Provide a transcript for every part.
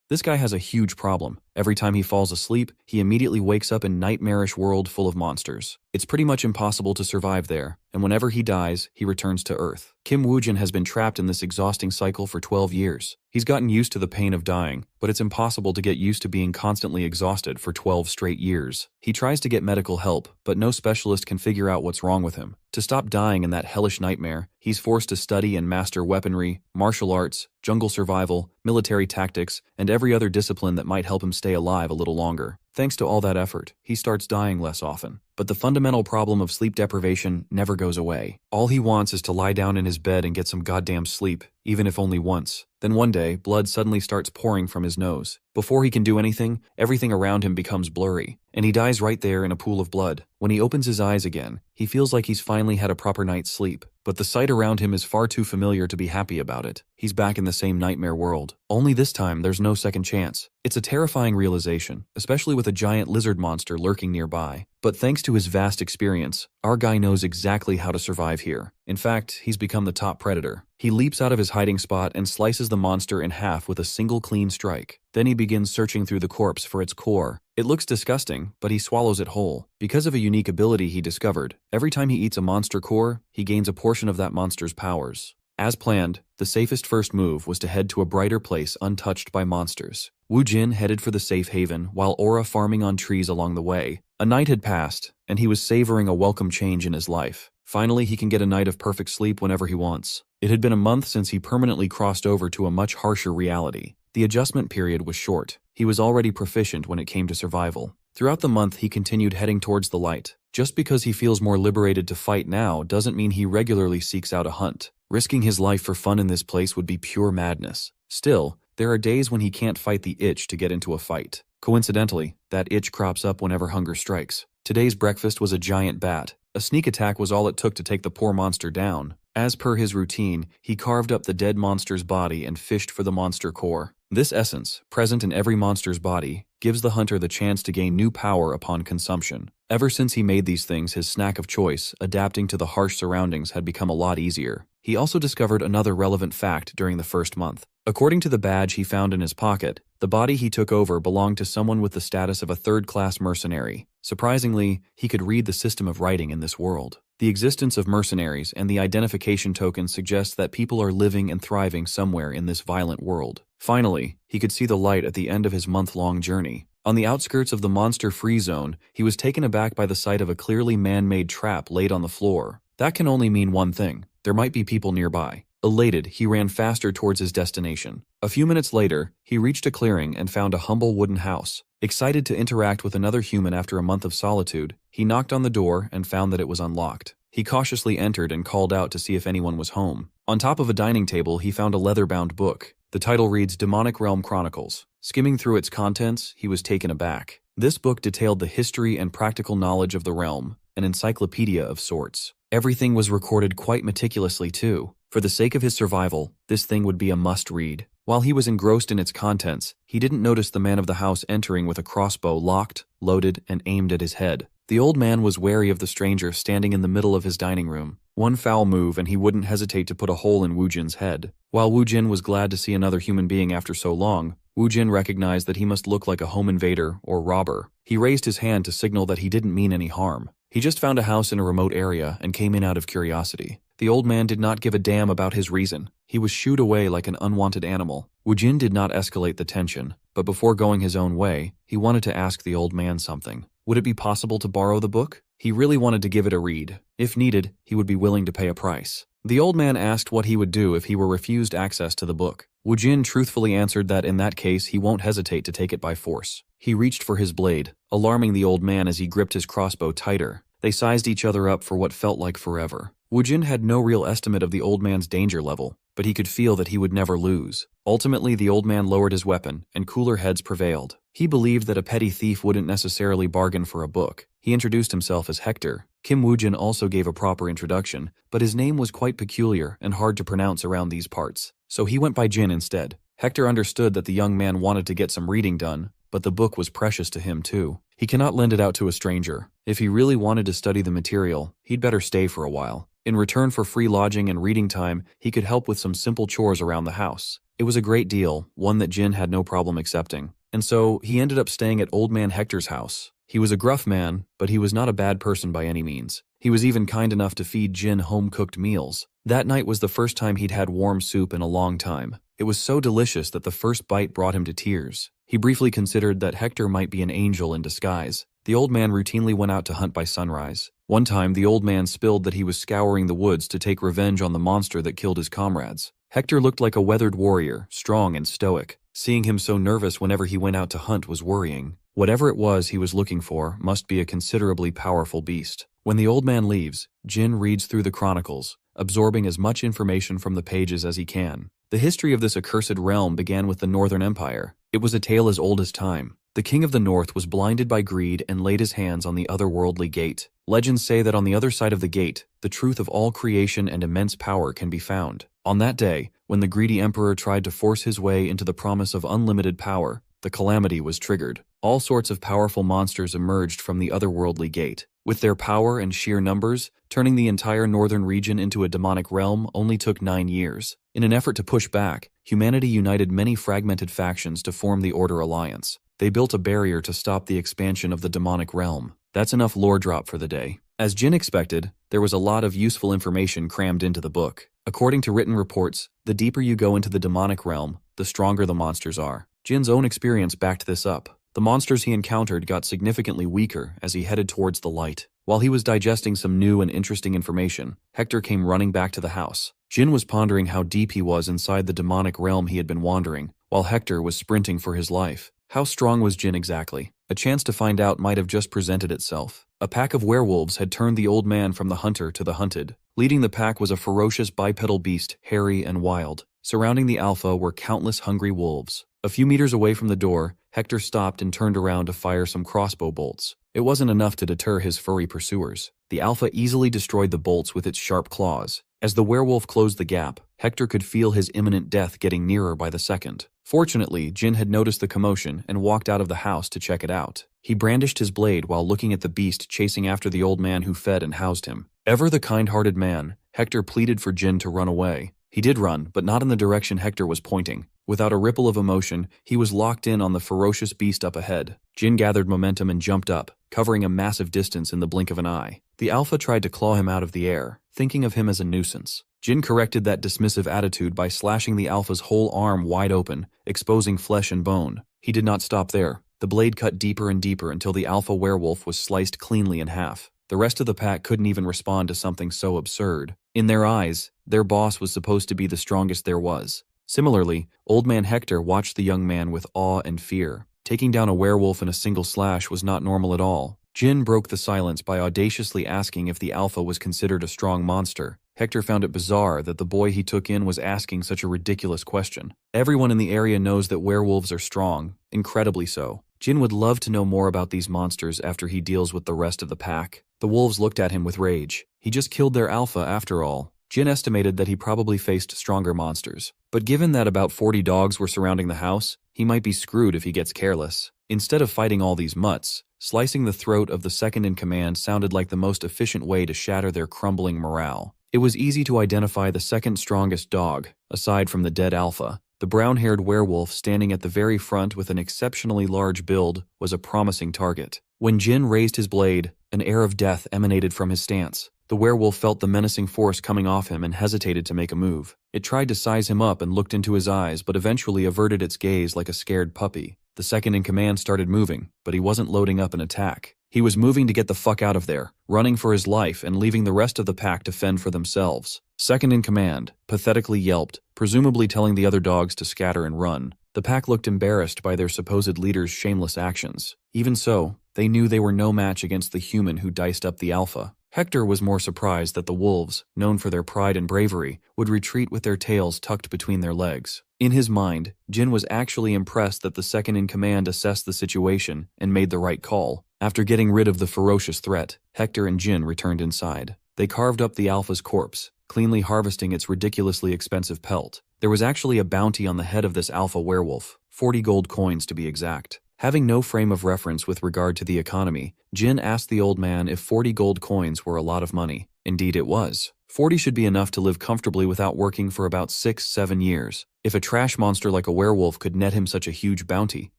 This guy has a huge problem. Every time he falls asleep, he immediately wakes up in nightmarish world full of monsters. It's pretty much impossible to survive there, and whenever he dies, he returns to Earth. Kim Woojin has been trapped in this exhausting cycle for 12 years. He's gotten used to the pain of dying, but it's impossible to get used to being constantly exhausted for 12 straight years. He tries to get medical help, but no specialist can figure out what's wrong with him. To stop dying in that hellish nightmare, he's forced to study and master weaponry, martial arts, jungle survival, military tactics, and every other discipline that might help him stay alive a little longer. Thanks to all that effort, he starts dying less often. But the fundamental problem of sleep deprivation never goes away. All he wants is to lie down in his bed and get some goddamn sleep, even if only once. Then one day, blood suddenly starts pouring from his nose. Before he can do anything, everything around him becomes blurry, and he dies right there in a pool of blood. When he opens his eyes again, he feels like he's finally had a proper night's sleep, but the sight around him is far too familiar to be happy about it. He's back in the same nightmare world. Only this time, there's no second chance. It's a terrifying realization, especially with a giant lizard monster lurking nearby. But thanks to his vast experience, our guy knows exactly how to survive here. In fact, he's become the top predator. He leaps out of his hiding spot and slices the monster in half with a single clean strike. Then he begins searching through the corpse for its core. It looks disgusting, but he swallows it whole. Because of a unique ability he discovered, every time he eats a monster core, he gains a portion of that monster's powers. As planned, the safest first move was to head to a brighter place untouched by monsters. Wu Jin headed for the safe haven, while Aura farming on trees along the way. A night had passed, and he was savoring a welcome change in his life. Finally, he can get a night of perfect sleep whenever he wants. It had been a month since he permanently crossed over to a much harsher reality. The adjustment period was short. He was already proficient when it came to survival. Throughout the month, he continued heading towards the light. Just because he feels more liberated to fight now doesn't mean he regularly seeks out a hunt. Risking his life for fun in this place would be pure madness. Still, there are days when he can't fight the itch to get into a fight. Coincidentally, that itch crops up whenever hunger strikes. Today's breakfast was a giant bat. A sneak attack was all it took to take the poor monster down. As per his routine, he carved up the dead monster's body and fished for the monster core. This essence, present in every monster's body, gives the hunter the chance to gain new power upon consumption. Ever since he made these things his snack of choice, adapting to the harsh surroundings had become a lot easier. He also discovered another relevant fact during the first month. According to the badge he found in his pocket, the body he took over belonged to someone with the status of a third-class mercenary. Surprisingly, he could read the system of writing in this world. The existence of mercenaries and the identification token suggests that people are living and thriving somewhere in this violent world. Finally, he could see the light at the end of his month-long journey. On the outskirts of the monster-free zone, he was taken aback by the sight of a clearly man-made trap laid on the floor. That can only mean one thing: there might be people nearby. Elated, he ran faster towards his destination. A few minutes later, he reached a clearing and found a humble wooden house. Excited to interact with another human after a month of solitude, he knocked on the door and found that it was unlocked. He cautiously entered and called out to see if anyone was home. On top of a dining table, he found a leather-bound book. The title reads Demonic Realm Chronicles. Skimming through its contents, he was taken aback. This book detailed the history and practical knowledge of the realm, an encyclopedia of sorts. Everything was recorded quite meticulously too. For the sake of his survival, this thing would be a must-read. While he was engrossed in its contents, he didn't notice the man of the house entering with a crossbow locked, loaded, and aimed at his head. The old man was wary of the stranger standing in the middle of his dining room. One foul move and he wouldn't hesitate to put a hole in Wu Jin's head. While Wu Jin was glad to see another human being after so long, Wu Jin recognized that he must look like a home invader or robber. He raised his hand to signal that he didn't mean any harm. He just found a house in a remote area and came in out of curiosity. The old man did not give a damn about his reason. He was shooed away like an unwanted animal. Wu Jin did not escalate the tension, but before going his own way, he wanted to ask the old man something. Would it be possible to borrow the book? He really wanted to give it a read. If needed, he would be willing to pay a price. The old man asked what he would do if he were refused access to the book. Wu Jin truthfully answered that in that case he won't hesitate to take it by force. He reached for his blade, alarming the old man as he gripped his crossbow tighter. They sized each other up for what felt like forever. Wu Jin had no real estimate of the old man's danger level, but he could feel that he would never lose. Ultimately, the old man lowered his weapon, and cooler heads prevailed. He believed that a petty thief wouldn't necessarily bargain for a book. He introduced himself as Hector. Kim Woojin also gave a proper introduction, but his name was quite peculiar and hard to pronounce around these parts, so he went by Jin instead. Hector understood that the young man wanted to get some reading done, but the book was precious to him too. He cannot lend it out to a stranger. If he really wanted to study the material, he'd better stay for a while. In return for free lodging and reading time, he could help with some simple chores around the house. It was a great deal, one that Jin had no problem accepting. And so, he ended up staying at Old Man Hector's house. He was a gruff man, but he was not a bad person by any means. He was even kind enough to feed Jin home-cooked meals. That night was the first time he'd had warm soup in a long time. It was so delicious that the first bite brought him to tears. He briefly considered that Hector might be an angel in disguise. The old man routinely went out to hunt by sunrise. One time, the old man spilled that he was scouring the woods to take revenge on the monster that killed his comrades. Hector looked like a weathered warrior, strong and stoic. Seeing him so nervous whenever he went out to hunt was worrying. Whatever it was he was looking for must be a considerably powerful beast. When the old man leaves, Jin reads through the chronicles, absorbing as much information from the pages as he can. The history of this accursed realm began with the Northern Empire. It was a tale as old as time. The king of the north was blinded by greed and laid his hands on the otherworldly gate. Legends say that on the other side of the gate, the truth of all creation and immense power can be found. On that day, when the greedy emperor tried to force his way into the promise of unlimited power, the calamity was triggered. All sorts of powerful monsters emerged from the otherworldly gate. With their power and sheer numbers, turning the entire northern region into a demonic realm only took 9 years. In an effort to push back, humanity united many fragmented factions to form the Order Alliance. They built a barrier to stop the expansion of the demonic realm. That's enough lore drop for the day. As Jin expected, there was a lot of useful information crammed into the book. According to written reports, the deeper you go into the demonic realm, the stronger the monsters are. Jin's own experience backed this up. The monsters he encountered got significantly weaker as he headed towards the light. While he was digesting some new and interesting information, Hector came running back to the house. Jin was pondering how deep he was inside the demonic realm he had been wandering, while Hector was sprinting for his life. How strong was Jin exactly? A chance to find out might have just presented itself. A pack of werewolves had turned the old man from the hunter to the hunted. Leading the pack was a ferocious bipedal beast, hairy and wild. Surrounding the alpha were countless hungry wolves. A few meters away from the door, Hector stopped and turned around to fire some crossbow bolts. It wasn't enough to deter his furry pursuers. The alpha easily destroyed the bolts with its sharp claws. As the werewolf closed the gap, Hector could feel his imminent death getting nearer by the second. Fortunately, Jin had noticed the commotion and walked out of the house to check it out. He brandished his blade while looking at the beast chasing after the old man who fed and housed him. Ever the kind-hearted man, Hector pleaded for Jin to run away. He did run, but not in the direction Hector was pointing. Without a ripple of emotion, he was locked in on the ferocious beast up ahead. Jin gathered momentum and jumped up, covering a massive distance in the blink of an eye. The alpha tried to claw him out of the air, thinking of him as a nuisance. Jin corrected that dismissive attitude by slashing the alpha's whole arm wide open, exposing flesh and bone. He did not stop there. The blade cut deeper and deeper until the alpha werewolf was sliced cleanly in half. The rest of the pack couldn't even respond to something so absurd. In their eyes, their boss was supposed to be the strongest there was. Similarly, Old Man Hector watched the young man with awe and fear. Taking down a werewolf in a single slash was not normal at all. Jin broke the silence by audaciously asking if the alpha was considered a strong monster. Hector found it bizarre that the boy he took in was asking such a ridiculous question. Everyone in the area knows that werewolves are strong, incredibly so. Jin would love to know more about these monsters after he deals with the rest of the pack. The wolves looked at him with rage. He just killed their alpha after all. Jin estimated that he probably faced stronger monsters. But given that about 40 dogs were surrounding the house, he might be screwed if he gets careless. Instead of fighting all these mutts, slicing the throat of the second-in-command sounded like the most efficient way to shatter their crumbling morale. It was easy to identify the second strongest dog, aside from the dead alpha. The brown-haired werewolf standing at the very front with an exceptionally large build was a promising target. When Jin raised his blade, an air of death emanated from his stance. The werewolf felt the menacing force coming off him and hesitated to make a move. It tried to size him up and looked into his eyes, but eventually averted its gaze like a scared puppy. The second-in-command started moving, but he wasn't loading up an attack. He was moving to get the fuck out of there, running for his life and leaving the rest of the pack to fend for themselves. Second-in-command pathetically yelped, presumably telling the other dogs to scatter and run. The pack looked embarrassed by their supposed leader's shameless actions. Even so, they knew they were no match against the human who diced up the alpha. Hector was more surprised that the wolves, known for their pride and bravery, would retreat with their tails tucked between their legs. In his mind, Jin was actually impressed that the second-in-command assessed the situation and made the right call. After getting rid of the ferocious threat, Hector and Jin returned inside. They carved up the alpha's corpse, cleanly harvesting its ridiculously expensive pelt. There was actually a bounty on the head of this alpha werewolf, 40 gold coins to be exact. Having no frame of reference with regard to the economy, Jin asked the old man if 40 gold coins were a lot of money. Indeed it was. 40 should be enough to live comfortably without working for about 6-7 years. If a trash monster like a werewolf could net him such a huge bounty,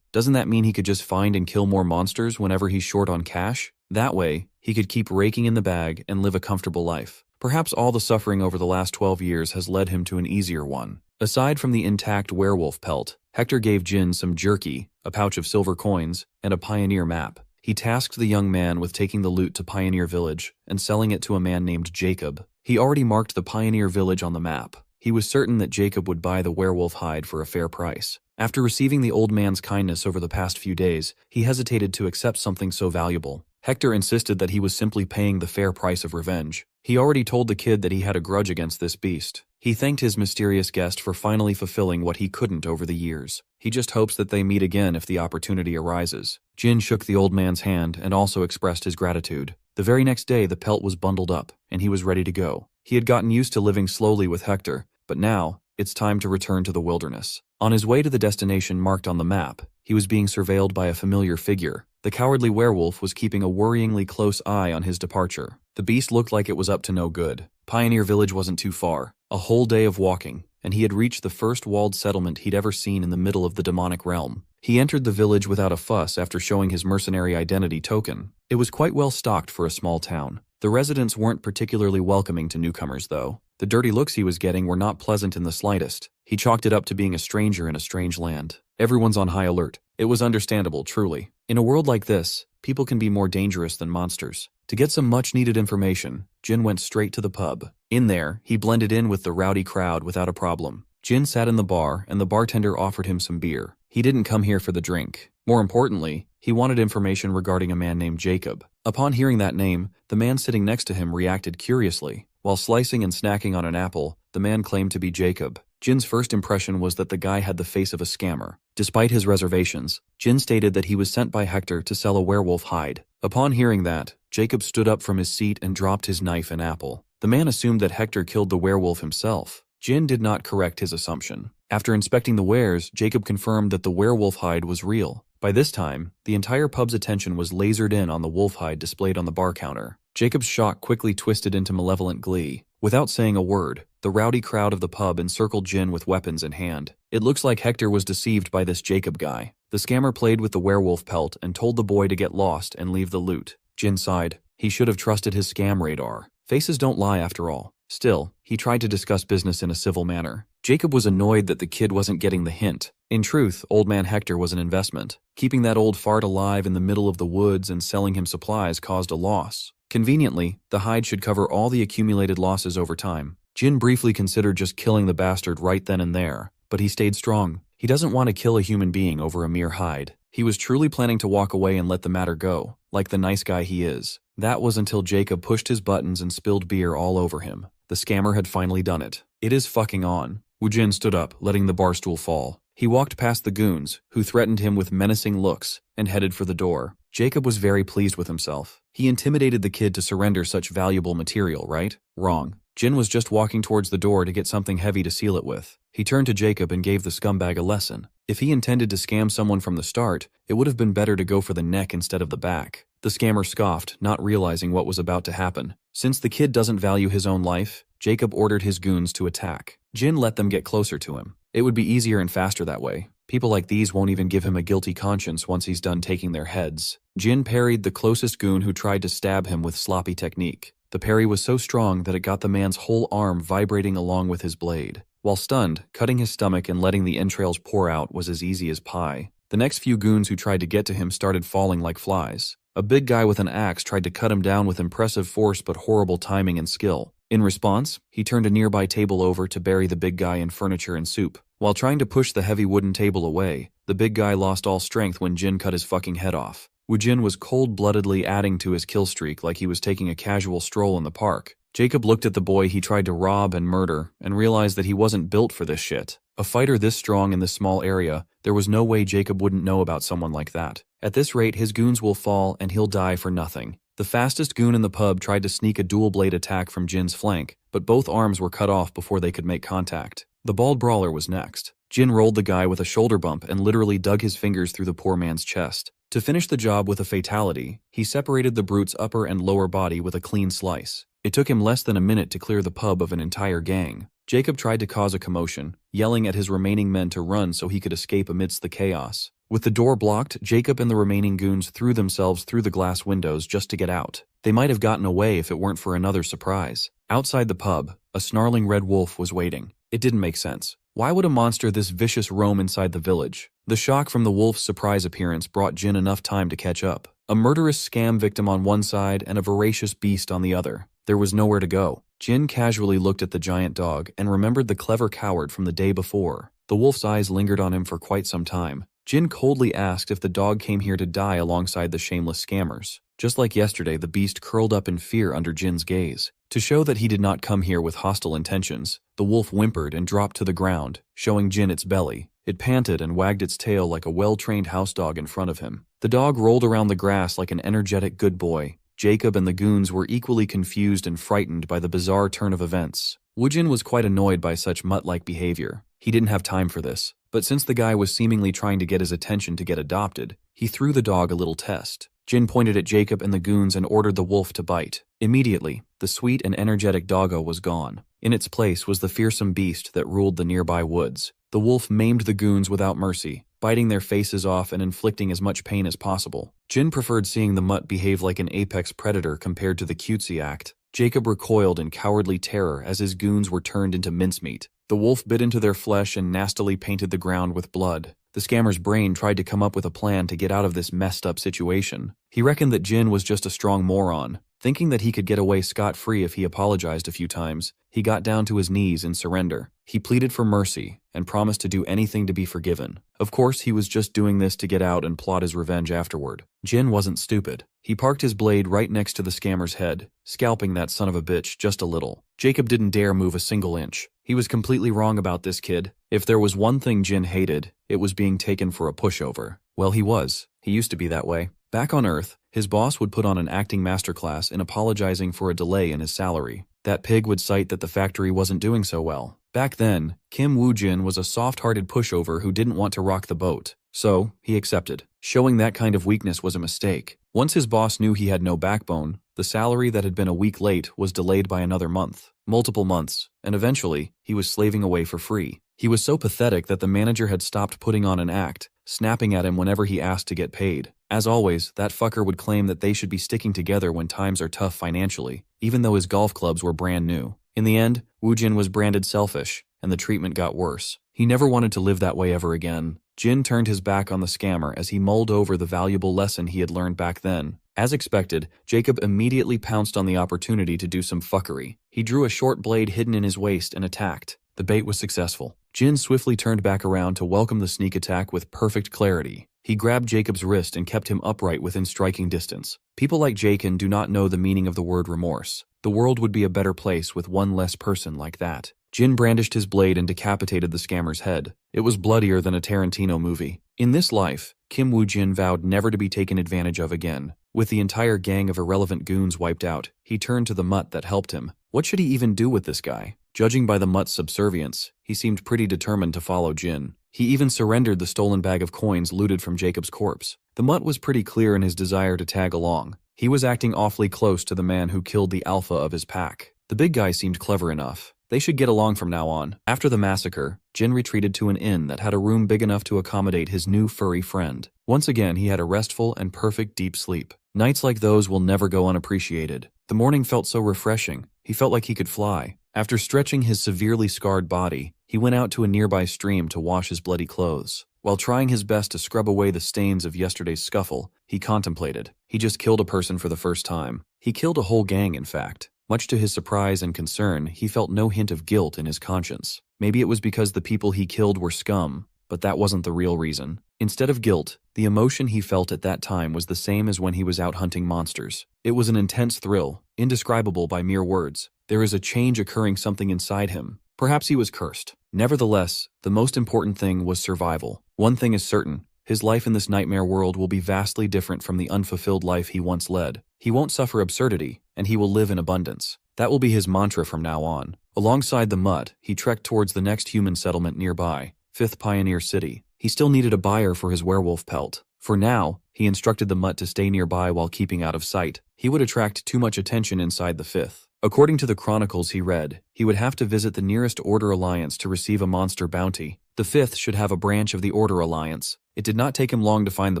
doesn't that mean he could just find and kill more monsters whenever he's short on cash? That way, he could keep raking in the bag and live a comfortable life. Perhaps all the suffering over the last 12 years has led him to an easier one. Aside from the intact werewolf pelt, Hector gave Jin some jerky, a pouch of silver coins, and a pioneer map. He tasked the young man with taking the loot to Pioneer Village and selling it to a man named Jacob. He already marked the Pioneer Village on the map. He was certain that Jacob would buy the werewolf hide for a fair price. After receiving the old man's kindness over the past few days, he hesitated to accept something so valuable. Hector insisted that he was simply paying the fair price of revenge. He already told the kid that he had a grudge against this beast. He thanked his mysterious guest for finally fulfilling what he couldn't over the years. He just hopes that they meet again if the opportunity arises. Jin shook the old man's hand and also expressed his gratitude. The very next day, the pelt was bundled up, and he was ready to go. He had gotten used to living slowly with Hector, but now, it's time to return to the wilderness. On his way to the destination marked on the map, he was being surveilled by a familiar figure. The cowardly werewolf was keeping a worryingly close eye on his departure. The beast looked like it was up to no good. Pioneer Village wasn't too far. A whole day of walking, and he had reached the first walled settlement he'd ever seen in the middle of the demonic realm. He entered the village without a fuss after showing his mercenary identity token. It was quite well stocked for a small town. The residents weren't particularly welcoming to newcomers, though. The dirty looks he was getting were not pleasant in the slightest. He chalked it up to being a stranger in a strange land. Everyone's on high alert. It was understandable, truly. In a world like this, people can be more dangerous than monsters. To get some much-needed information, Jin went straight to the pub. In there, he blended in with the rowdy crowd without a problem. Jin sat in the bar, and the bartender offered him some beer. He didn't come here for the drink. More importantly, he wanted information regarding a man named Jacob. Upon hearing that name, the man sitting next to him reacted curiously. While slicing and snacking on an apple, the man claimed to be Jacob. Jin's first impression was that the guy had the face of a scammer. Despite his reservations, Jin stated that he was sent by Hector to sell a werewolf hide. Upon hearing that, Jacob stood up from his seat and dropped his knife and apple. The man assumed that Hector killed the werewolf himself. Jin did not correct his assumption. After inspecting the wares, Jacob confirmed that the werewolf hide was real. By this time, the entire pub's attention was lasered in on the wolf hide displayed on the bar counter. Jacob's shock quickly twisted into malevolent glee. Without saying a word, the rowdy crowd of the pub encircled Jin with weapons in hand. It looks like Hector was deceived by this Jacob guy. The scammer played with the werewolf pelt and told the boy to get lost and leave the loot. Jin sighed. He should have trusted his scam radar. Faces don't lie after all. Still, he tried to discuss business in a civil manner. Jacob was annoyed that the kid wasn't getting the hint. In truth, old man Hector was an investment. Keeping that old fart alive in the middle of the woods and selling him supplies caused a loss. Conveniently, the hide should cover all the accumulated losses over time. Jin briefly considered just killing the bastard right then and there, but he stayed strong. He doesn't want to kill a human being over a mere hide. He was truly planning to walk away and let the matter go, like the nice guy he is. That was until Jacob pushed his buttons and spilled beer all over him. The scammer had finally done it. It is fucking on. Wu Jin stood up, letting the bar stool fall. He walked past the goons, who threatened him with menacing looks, and headed for the door. Jacob was very pleased with himself. He intimidated the kid to surrender such valuable material, right? Wrong. Jin was just walking towards the door to get something heavy to seal it with. He turned to Jacob and gave the scumbag a lesson. If he intended to scam someone from the start, it would have been better to go for the neck instead of the back. The scammer scoffed, not realizing what was about to happen. Since the kid doesn't value his own life, Jacob ordered his goons to attack. Jin let them get closer to him. It would be easier and faster that way. People like these won't even give him a guilty conscience once he's done taking their heads. Jin parried the closest goon who tried to stab him with sloppy technique. The parry was so strong that it got the man's whole arm vibrating along with his blade. While stunned, cutting his stomach and letting the entrails pour out was as easy as pie. The next few goons who tried to get to him started falling like flies. A big guy with an axe tried to cut him down with impressive force but horrible timing and skill. In response, he turned a nearby table over to bury the big guy in furniture and soup. While trying to push the heavy wooden table away, the big guy lost all strength when Jin cut his fucking head off. Wu Jin was cold-bloodedly adding to his kill streak like he was taking a casual stroll in the park. Jacob looked at the boy he tried to rob and murder and realized that he wasn't built for this shit. A fighter this strong in this small area, there was no way Jacob wouldn't know about someone like that. At this rate, his goons will fall and he'll die for nothing. The fastest goon in the pub tried to sneak a dual-blade attack from Jin's flank, but both arms were cut off before they could make contact. The bald brawler was next. Jin rolled the guy with a shoulder bump and literally dug his fingers through the poor man's chest. To finish the job with a fatality, he separated the brute's upper and lower body with a clean slice. It took him less than a minute to clear the pub of an entire gang. Jacob tried to cause a commotion, yelling at his remaining men to run so he could escape amidst the chaos. With the door blocked, Jacob and the remaining goons threw themselves through the glass windows just to get out. They might have gotten away if it weren't for another surprise. Outside the pub, a snarling red wolf was waiting. It didn't make sense. Why would a monster this vicious roam inside the village? The shock from the wolf's surprise appearance brought Jin enough time to catch up. A murderous scam victim on one side and a voracious beast on the other. There was nowhere to go. Jin casually looked at the giant dog and remembered the clever coward from the day before. The wolf's eyes lingered on him for quite some time. Jin coldly asked if the dog came here to die alongside the shameless scammers. Just like yesterday, the beast curled up in fear under Jin's gaze. To show that he did not come here with hostile intentions, the wolf whimpered and dropped to the ground, showing Jin its belly. It panted and wagged its tail like a well-trained house dog in front of him. The dog rolled around the grass like an energetic good boy. Jacob and the goons were equally confused and frightened by the bizarre turn of events. Woojin was quite annoyed by such mutt-like behavior. He didn't have time for this, but since the guy was seemingly trying to get his attention to get adopted, he threw the dog a little test. Jin pointed at Jacob and the goons and ordered the wolf to bite. Immediately, the sweet and energetic doggo was gone. In its place was the fearsome beast that ruled the nearby woods. The wolf maimed the goons without mercy, biting their faces off and inflicting as much pain as possible. Jin preferred seeing the mutt behave like an apex predator compared to the cutesy act. Jacob recoiled in cowardly terror as his goons were turned into mincemeat. The wolf bit into their flesh and nastily painted the ground with blood. The scammer's brain tried to come up with a plan to get out of this messed up situation. He reckoned that Jin was just a strong moron. Thinking that he could get away scot-free if he apologized a few times, he got down to his knees in surrender. He pleaded for mercy and promised to do anything to be forgiven. Of course, he was just doing this to get out and plot his revenge afterward. Jin wasn't stupid. He parked his blade right next to the scammer's head, scalping that son of a bitch just a little. Jacob didn't dare move a single inch. He was completely wrong about this kid. If there was one thing Jin hated, it was being taken for a pushover. Well, he was. He used to be that way. Back on Earth, his boss would put on an acting masterclass in apologizing for a delay in his salary. That pig would cite that the factory wasn't doing so well. Back then, Kim Woo-jin was a soft-hearted pushover who didn't want to rock the boat. So, he accepted. Showing that kind of weakness was a mistake. Once his boss knew he had no backbone, the salary that had been a week late was delayed by another month, multiple months, and eventually, he was slaving away for free. He was so pathetic that the manager had stopped putting on an act, snapping at him whenever he asked to get paid. As always, that fucker would claim that they should be sticking together when times are tough financially, even though his golf clubs were brand new. In the end, Woo-jin was branded selfish, and the treatment got worse. He never wanted to live that way ever again. Jin turned his back on the scammer as he mulled over the valuable lesson he had learned back then. As expected, Jacob immediately pounced on the opportunity to do some fuckery. He drew a short blade hidden in his waist and attacked. The bait was successful. Jin swiftly turned back around to welcome the sneak attack with perfect clarity. He grabbed Jacob's wrist and kept him upright within striking distance. People like Jakin do not know the meaning of the word remorse. The world would be a better place with one less person like that. Jin brandished his blade and decapitated the scammer's head. It was bloodier than a Tarantino movie. In this life, Kim Woo-jin vowed never to be taken advantage of again. With the entire gang of irrelevant goons wiped out, he turned to the mutt that helped him. What should he even do with this guy? Judging by the mutt's subservience, he seemed pretty determined to follow Jin. He even surrendered the stolen bag of coins looted from Jacob's corpse. The mutt was pretty clear in his desire to tag along. He was acting awfully close to the man who killed the alpha of his pack. The big guy seemed clever enough. They should get along from now on. After the massacre, Jin retreated to an inn that had a room big enough to accommodate his new furry friend. Once again, he had a restful and perfect deep sleep. Nights like those will never go unappreciated. The morning felt so refreshing. He felt like he could fly. After stretching his severely scarred body, he went out to a nearby stream to wash his bloody clothes. While trying his best to scrub away the stains of yesterday's scuffle, he contemplated. He just killed a person for the first time. He killed a whole gang, in fact. Much to his surprise and concern, he felt no hint of guilt in his conscience. Maybe it was because the people he killed were scum, but that wasn't the real reason. Instead of guilt, the emotion he felt at that time was the same as when he was out hunting monsters. It was an intense thrill, indescribable by mere words. There is a change occurring something inside him. Perhaps he was cursed. Nevertheless, the most important thing was survival. One thing is certain. His life in this nightmare world will be vastly different from the unfulfilled life he once led. He won't suffer absurdity, and he will live in abundance. That will be his mantra from now on. Alongside the mutt, he trekked towards the next human settlement nearby, 5th Pioneer City. He still needed a buyer for his werewolf pelt. For now, he instructed the mutt to stay nearby while keeping out of sight. He would attract too much attention inside the 5th. According to the chronicles he read, he would have to visit the nearest Order Alliance to receive a monster bounty. The fifth should have a branch of the Order Alliance. It did not take him long to find the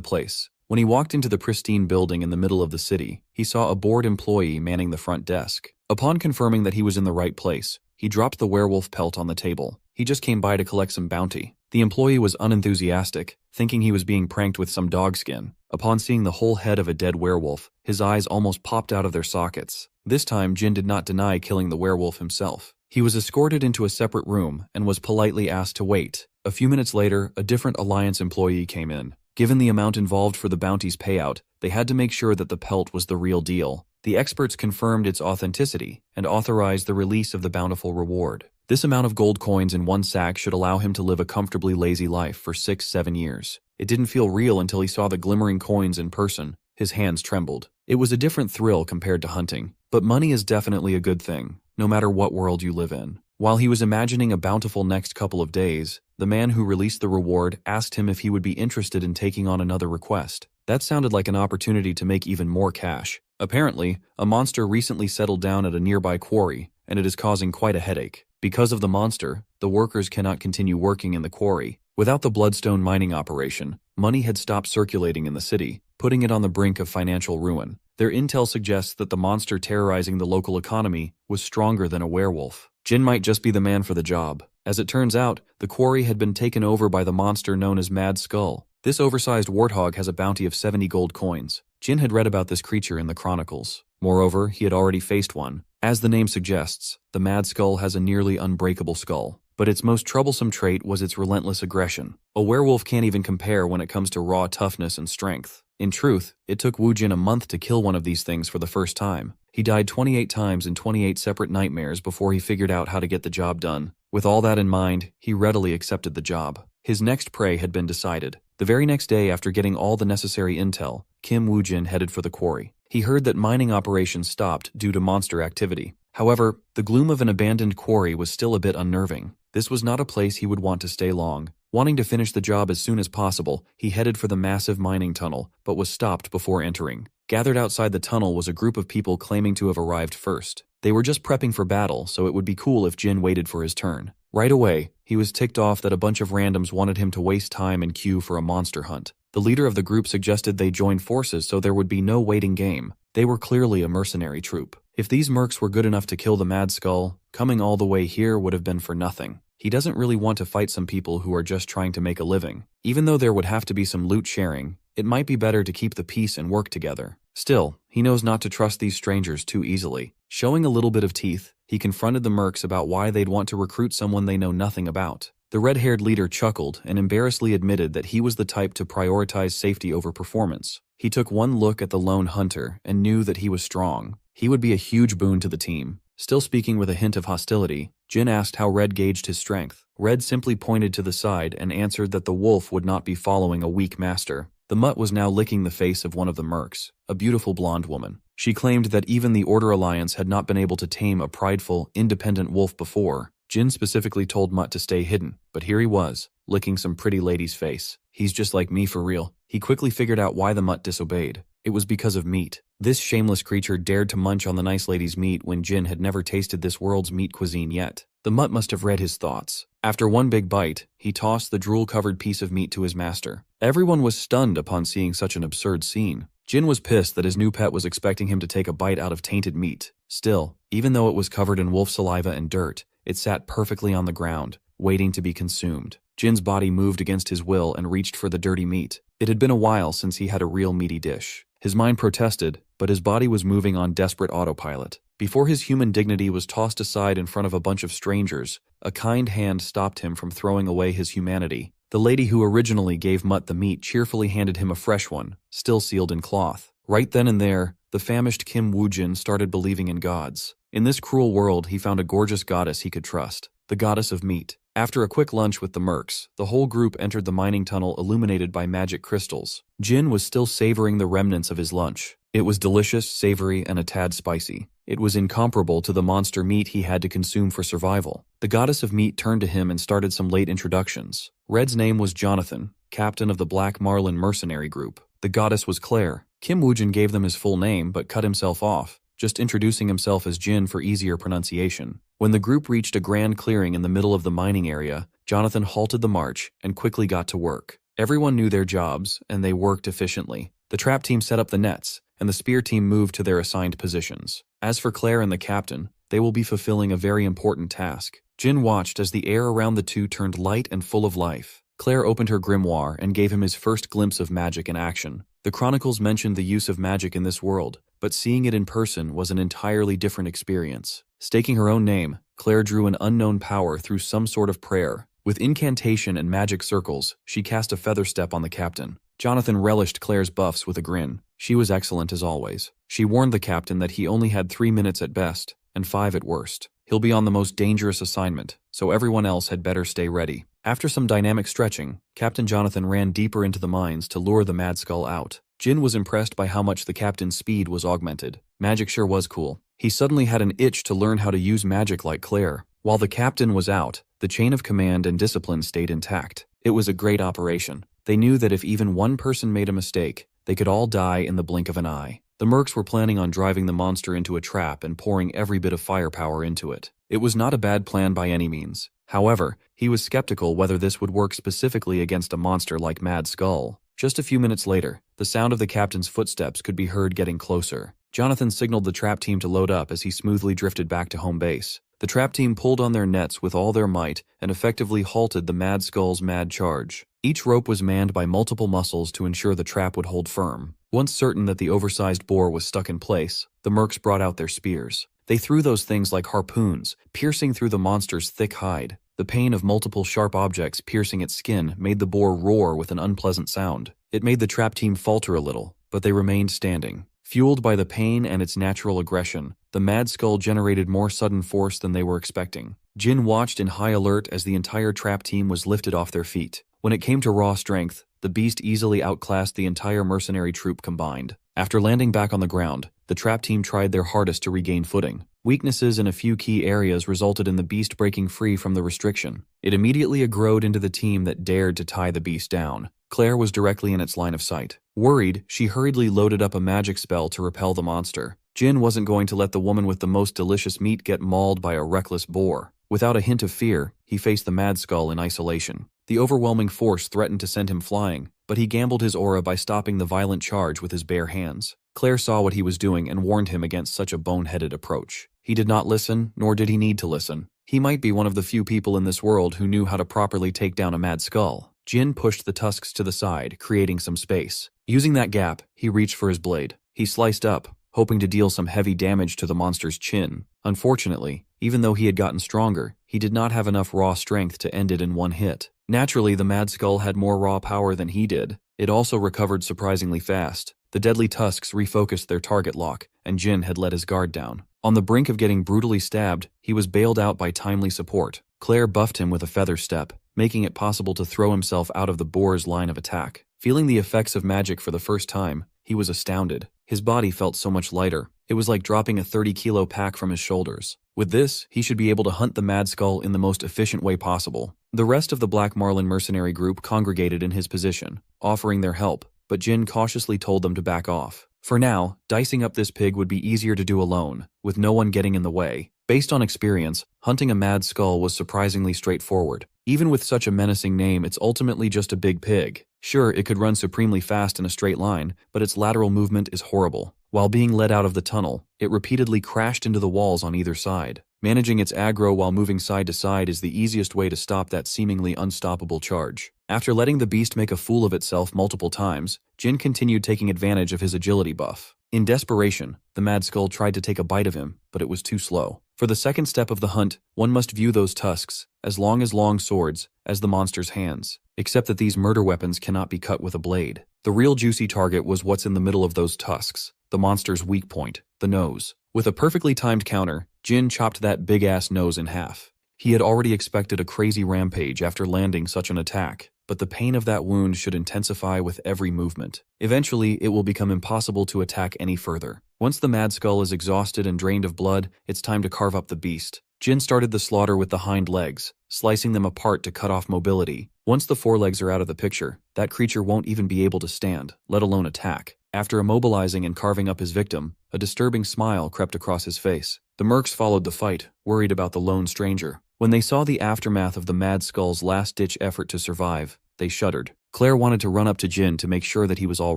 place. When he walked into the pristine building in the middle of the city, he saw a bored employee manning the front desk. Upon confirming that he was in the right place, he dropped the werewolf pelt on the table. He just came by to collect some bounty. The employee was unenthusiastic, thinking he was being pranked with some dog skin. Upon seeing the whole head of a dead werewolf, his eyes almost popped out of their sockets. This time, Jin did not deny killing the werewolf himself. He was escorted into a separate room and was politely asked to wait. A few minutes later, a different Alliance employee came in. Given the amount involved for the bounty's payout, they had to make sure that the pelt was the real deal. The experts confirmed its authenticity and authorized the release of the bountiful reward. This amount of gold coins in one sack should allow him to live a comfortably lazy life for 6-7 years. It didn't feel real until he saw the glimmering coins in person. His hands trembled. It was a different thrill compared to hunting. But money is definitely a good thing, no matter what world you live in. While he was imagining a bountiful next couple of days, the man who released the reward asked him if he would be interested in taking on another request. That sounded like an opportunity to make even more cash. Apparently, a monster recently settled down at a nearby quarry, and it is causing quite a headache. Because of the monster, the workers cannot continue working in the quarry. Without the bloodstone mining operation, money had stopped circulating in the city, putting it on the brink of financial ruin. Their intel suggests that the monster terrorizing the local economy was stronger than a werewolf. Jin might just be the man for the job. As it turns out, the quarry had been taken over by the monster known as Mad Skull. This oversized warthog has a bounty of 70 gold coins. Jin had read about this creature in the chronicles. Moreover, he had already faced one. As the name suggests, the Mad Skull has a nearly unbreakable skull. But its most troublesome trait was its relentless aggression. A werewolf can't even compare when it comes to raw toughness and strength. In truth, it took Wu Jin a month to kill one of these things for the first time. He died 28 times in 28 separate nightmares before he figured out how to get the job done. With all that in mind, he readily accepted the job. His next prey had been decided. The very next day after getting all the necessary intel, Kim Woo Jin headed for the quarry. He heard that mining operations stopped due to monster activity. However, the gloom of an abandoned quarry was still a bit unnerving. This was not a place he would want to stay long. Wanting to finish the job as soon as possible, he headed for the massive mining tunnel, but was stopped before entering. Gathered outside the tunnel was a group of people claiming to have arrived first. They were just prepping for battle, so it would be cool if Jin waited for his turn. Right away, he was ticked off that a bunch of randoms wanted him to waste time and queue for a monster hunt. The leader of the group suggested they join forces so there would be no waiting game. They were clearly a mercenary troop. If these mercs were good enough to kill the Mad Skull, coming all the way here would have been for nothing. He doesn't really want to fight some people who are just trying to make a living. Even though there would have to be some loot sharing, it might be better to keep the peace and work together. Still, he knows not to trust these strangers too easily. Showing a little bit of teeth, he confronted the mercs about why they'd want to recruit someone they know nothing about. The red-haired leader chuckled and embarrassedly admitted that he was the type to prioritize safety over performance. He took one look at the lone hunter and knew that he was strong. He would be a huge boon to the team. Still speaking with a hint of hostility, Jin asked how Red gauged his strength. Red simply pointed to the side and answered that the wolf would not be following a weak master. The mutt was now licking the face of one of the mercs, a beautiful blonde woman. She claimed that even the Order Alliance had not been able to tame a prideful, independent wolf before. Jin specifically told Mutt to stay hidden, but here he was, licking some pretty lady's face. He's just like me for real. He quickly figured out why the mutt disobeyed. It was because of meat. This shameless creature dared to munch on the nice lady's meat when Jin had never tasted this world's meat cuisine yet. The mutt must have read his thoughts. After one big bite, he tossed the drool-covered piece of meat to his master. Everyone was stunned upon seeing such an absurd scene. Jin was pissed that his new pet was expecting him to take a bite out of tainted meat. Still, even though it was covered in wolf saliva and dirt, it sat perfectly on the ground, waiting to be consumed. Jin's body moved against his will and reached for the dirty meat. It had been a while since he had a real meaty dish. His mind protested, but his body was moving on desperate autopilot. Before his human dignity was tossed aside in front of a bunch of strangers, a kind hand stopped him from throwing away his humanity. The lady who originally gave Mutt the meat cheerfully handed him a fresh one, still sealed in cloth. Right then and there, the famished Kim Woo-jin started believing in gods. In this cruel world, he found a gorgeous goddess he could trust, the goddess of meat. After a quick lunch with the mercs, the whole group entered the mining tunnel illuminated by magic crystals. Jin was still savoring the remnants of his lunch. It was delicious, savory, and a tad spicy. It was incomparable to the monster meat he had to consume for survival. The goddess of meat turned to him and started some late introductions. Red's name was Jonathan, captain of the Black Marlin mercenary group. The goddess was Claire. Kim Woo-jin gave them his full name but cut himself off. just introducing himself as Jin for easier pronunciation. When the group reached a grand clearing in the middle of the mining area, Jonathan halted the march and quickly got to work. Everyone knew their jobs, and they worked efficiently. The trap team set up the nets, and the spear team moved to their assigned positions. As for Claire and the captain, they will be fulfilling a very important task. Jin watched as the air around the two turned light and full of life. Claire opened her grimoire and gave him his first glimpse of magic in action. The chronicles mentioned the use of magic in this world, but seeing it in person was an entirely different experience. Staking her own name, Claire drew an unknown power through some sort of prayer. With incantation and magic circles, she cast a feather step on the captain. Jonathan relished Claire's buffs with a grin. She was excellent as always. She warned the captain that he only had 3 minutes at best, and 5 at worst. He'll be on the most dangerous assignment, so everyone else had better stay ready. After some dynamic stretching, Captain Jonathan ran deeper into the mines to lure the Mad Skull out. Jin was impressed by how much the captain's speed was augmented. Magic sure was cool. He suddenly had an itch to learn how to use magic like Claire. While the captain was out, the chain of command and discipline stayed intact. It was a great operation. They knew that if even one person made a mistake, they could all die in the blink of an eye. The mercs were planning on driving the monster into a trap and pouring every bit of firepower into it. It was not a bad plan by any means. However, he was skeptical whether this would work specifically against a monster like Mad Skull. Just a few minutes later, the sound of the captain's footsteps could be heard getting closer. Jonathan signaled the trap team to load up as he smoothly drifted back to home base. The trap team pulled on their nets with all their might and effectively halted the Mad Skull's mad charge. Each rope was manned by multiple muscles to ensure the trap would hold firm. Once certain that the oversized boar was stuck in place, the mercs brought out their spears. They threw those things like harpoons, piercing through the monster's thick hide. The pain of multiple sharp objects piercing its skin made the boar roar with an unpleasant sound. It made the trap team falter a little, but they remained standing. Fueled by the pain and its natural aggression, the Mad Skull generated more sudden force than they were expecting. Jin watched in high alert as the entire trap team was lifted off their feet. When it came to raw strength, the beast easily outclassed the entire mercenary troop combined. After landing back on the ground, the trap team tried their hardest to regain footing. Weaknesses in a few key areas resulted in the beast breaking free from the restriction. It immediately aggroed into the team that dared to tie the beast down. Claire was directly in its line of sight. Worried, she hurriedly loaded up a magic spell to repel the monster. Jin wasn't going to let the woman with the most delicious meat get mauled by a reckless boar. Without a hint of fear, he faced the Mad Skull in isolation. The overwhelming force threatened to send him flying, but he gambled his aura by stopping the violent charge with his bare hands. Claire saw what he was doing and warned him against such a boneheaded approach. He did not listen, nor did he need to listen. He might be one of the few people in this world who knew how to properly take down a Mad Skull. Jin pushed the tusks to the side, creating some space. Using that gap, he reached for his blade. He sliced up, hoping to deal some heavy damage to the monster's chin. Unfortunately, even though he had gotten stronger, he did not have enough raw strength to end it in one hit. Naturally, the Mad Skull had more raw power than he did. It also recovered surprisingly fast. The deadly tusks refocused their target lock, and Jin had let his guard down. On the brink of getting brutally stabbed, he was bailed out by timely support. Claire buffed him with a feather step, making it possible to throw himself out of the boar's line of attack. Feeling the effects of magic for the first time, he was astounded. His body felt so much lighter. It was like dropping a 30-kilo pack from his shoulders. With this, he should be able to hunt the Mad Skull in the most efficient way possible. The rest of the Black Marlin mercenary group congregated in his position, offering their help, but Jin cautiously told them to back off. For now, dicing up this pig would be easier to do alone, with no one getting in the way. Based on experience, hunting a Mad Skull was surprisingly straightforward. Even with such a menacing name, it's ultimately just a big pig. Sure, it could run supremely fast in a straight line, but its lateral movement is horrible. While being led out of the tunnel, it repeatedly crashed into the walls on either side. Managing its aggro while moving side to side is the easiest way to stop that seemingly unstoppable charge. After letting the beast make a fool of itself multiple times, Jin continued taking advantage of his agility buff. In desperation, the Mad Skull tried to take a bite of him, but it was too slow. For the second step of the hunt, one must view those tusks, as long swords, as the monster's hands, except that these murder weapons cannot be cut with a blade. The real juicy target was what's in the middle of those tusks, the monster's weak point, the nose. With a perfectly timed counter, Jin chopped that big-ass nose in half. He had already expected a crazy rampage after landing such an attack, but the pain of that wound should intensify with every movement. Eventually, it will become impossible to attack any further. Once the Mad Skull is exhausted and drained of blood, it's time to carve up the beast. Jin started the slaughter with the hind legs, slicing them apart to cut off mobility. Once the forelegs are out of the picture, that creature won't even be able to stand, let alone attack. After immobilizing and carving up his victim, a disturbing smile crept across his face. The mercs followed the fight, worried about the lone stranger. When they saw the aftermath of the Mad Skull's last-ditch effort to survive, they shuddered. Claire wanted to run up to Jin to make sure that he was all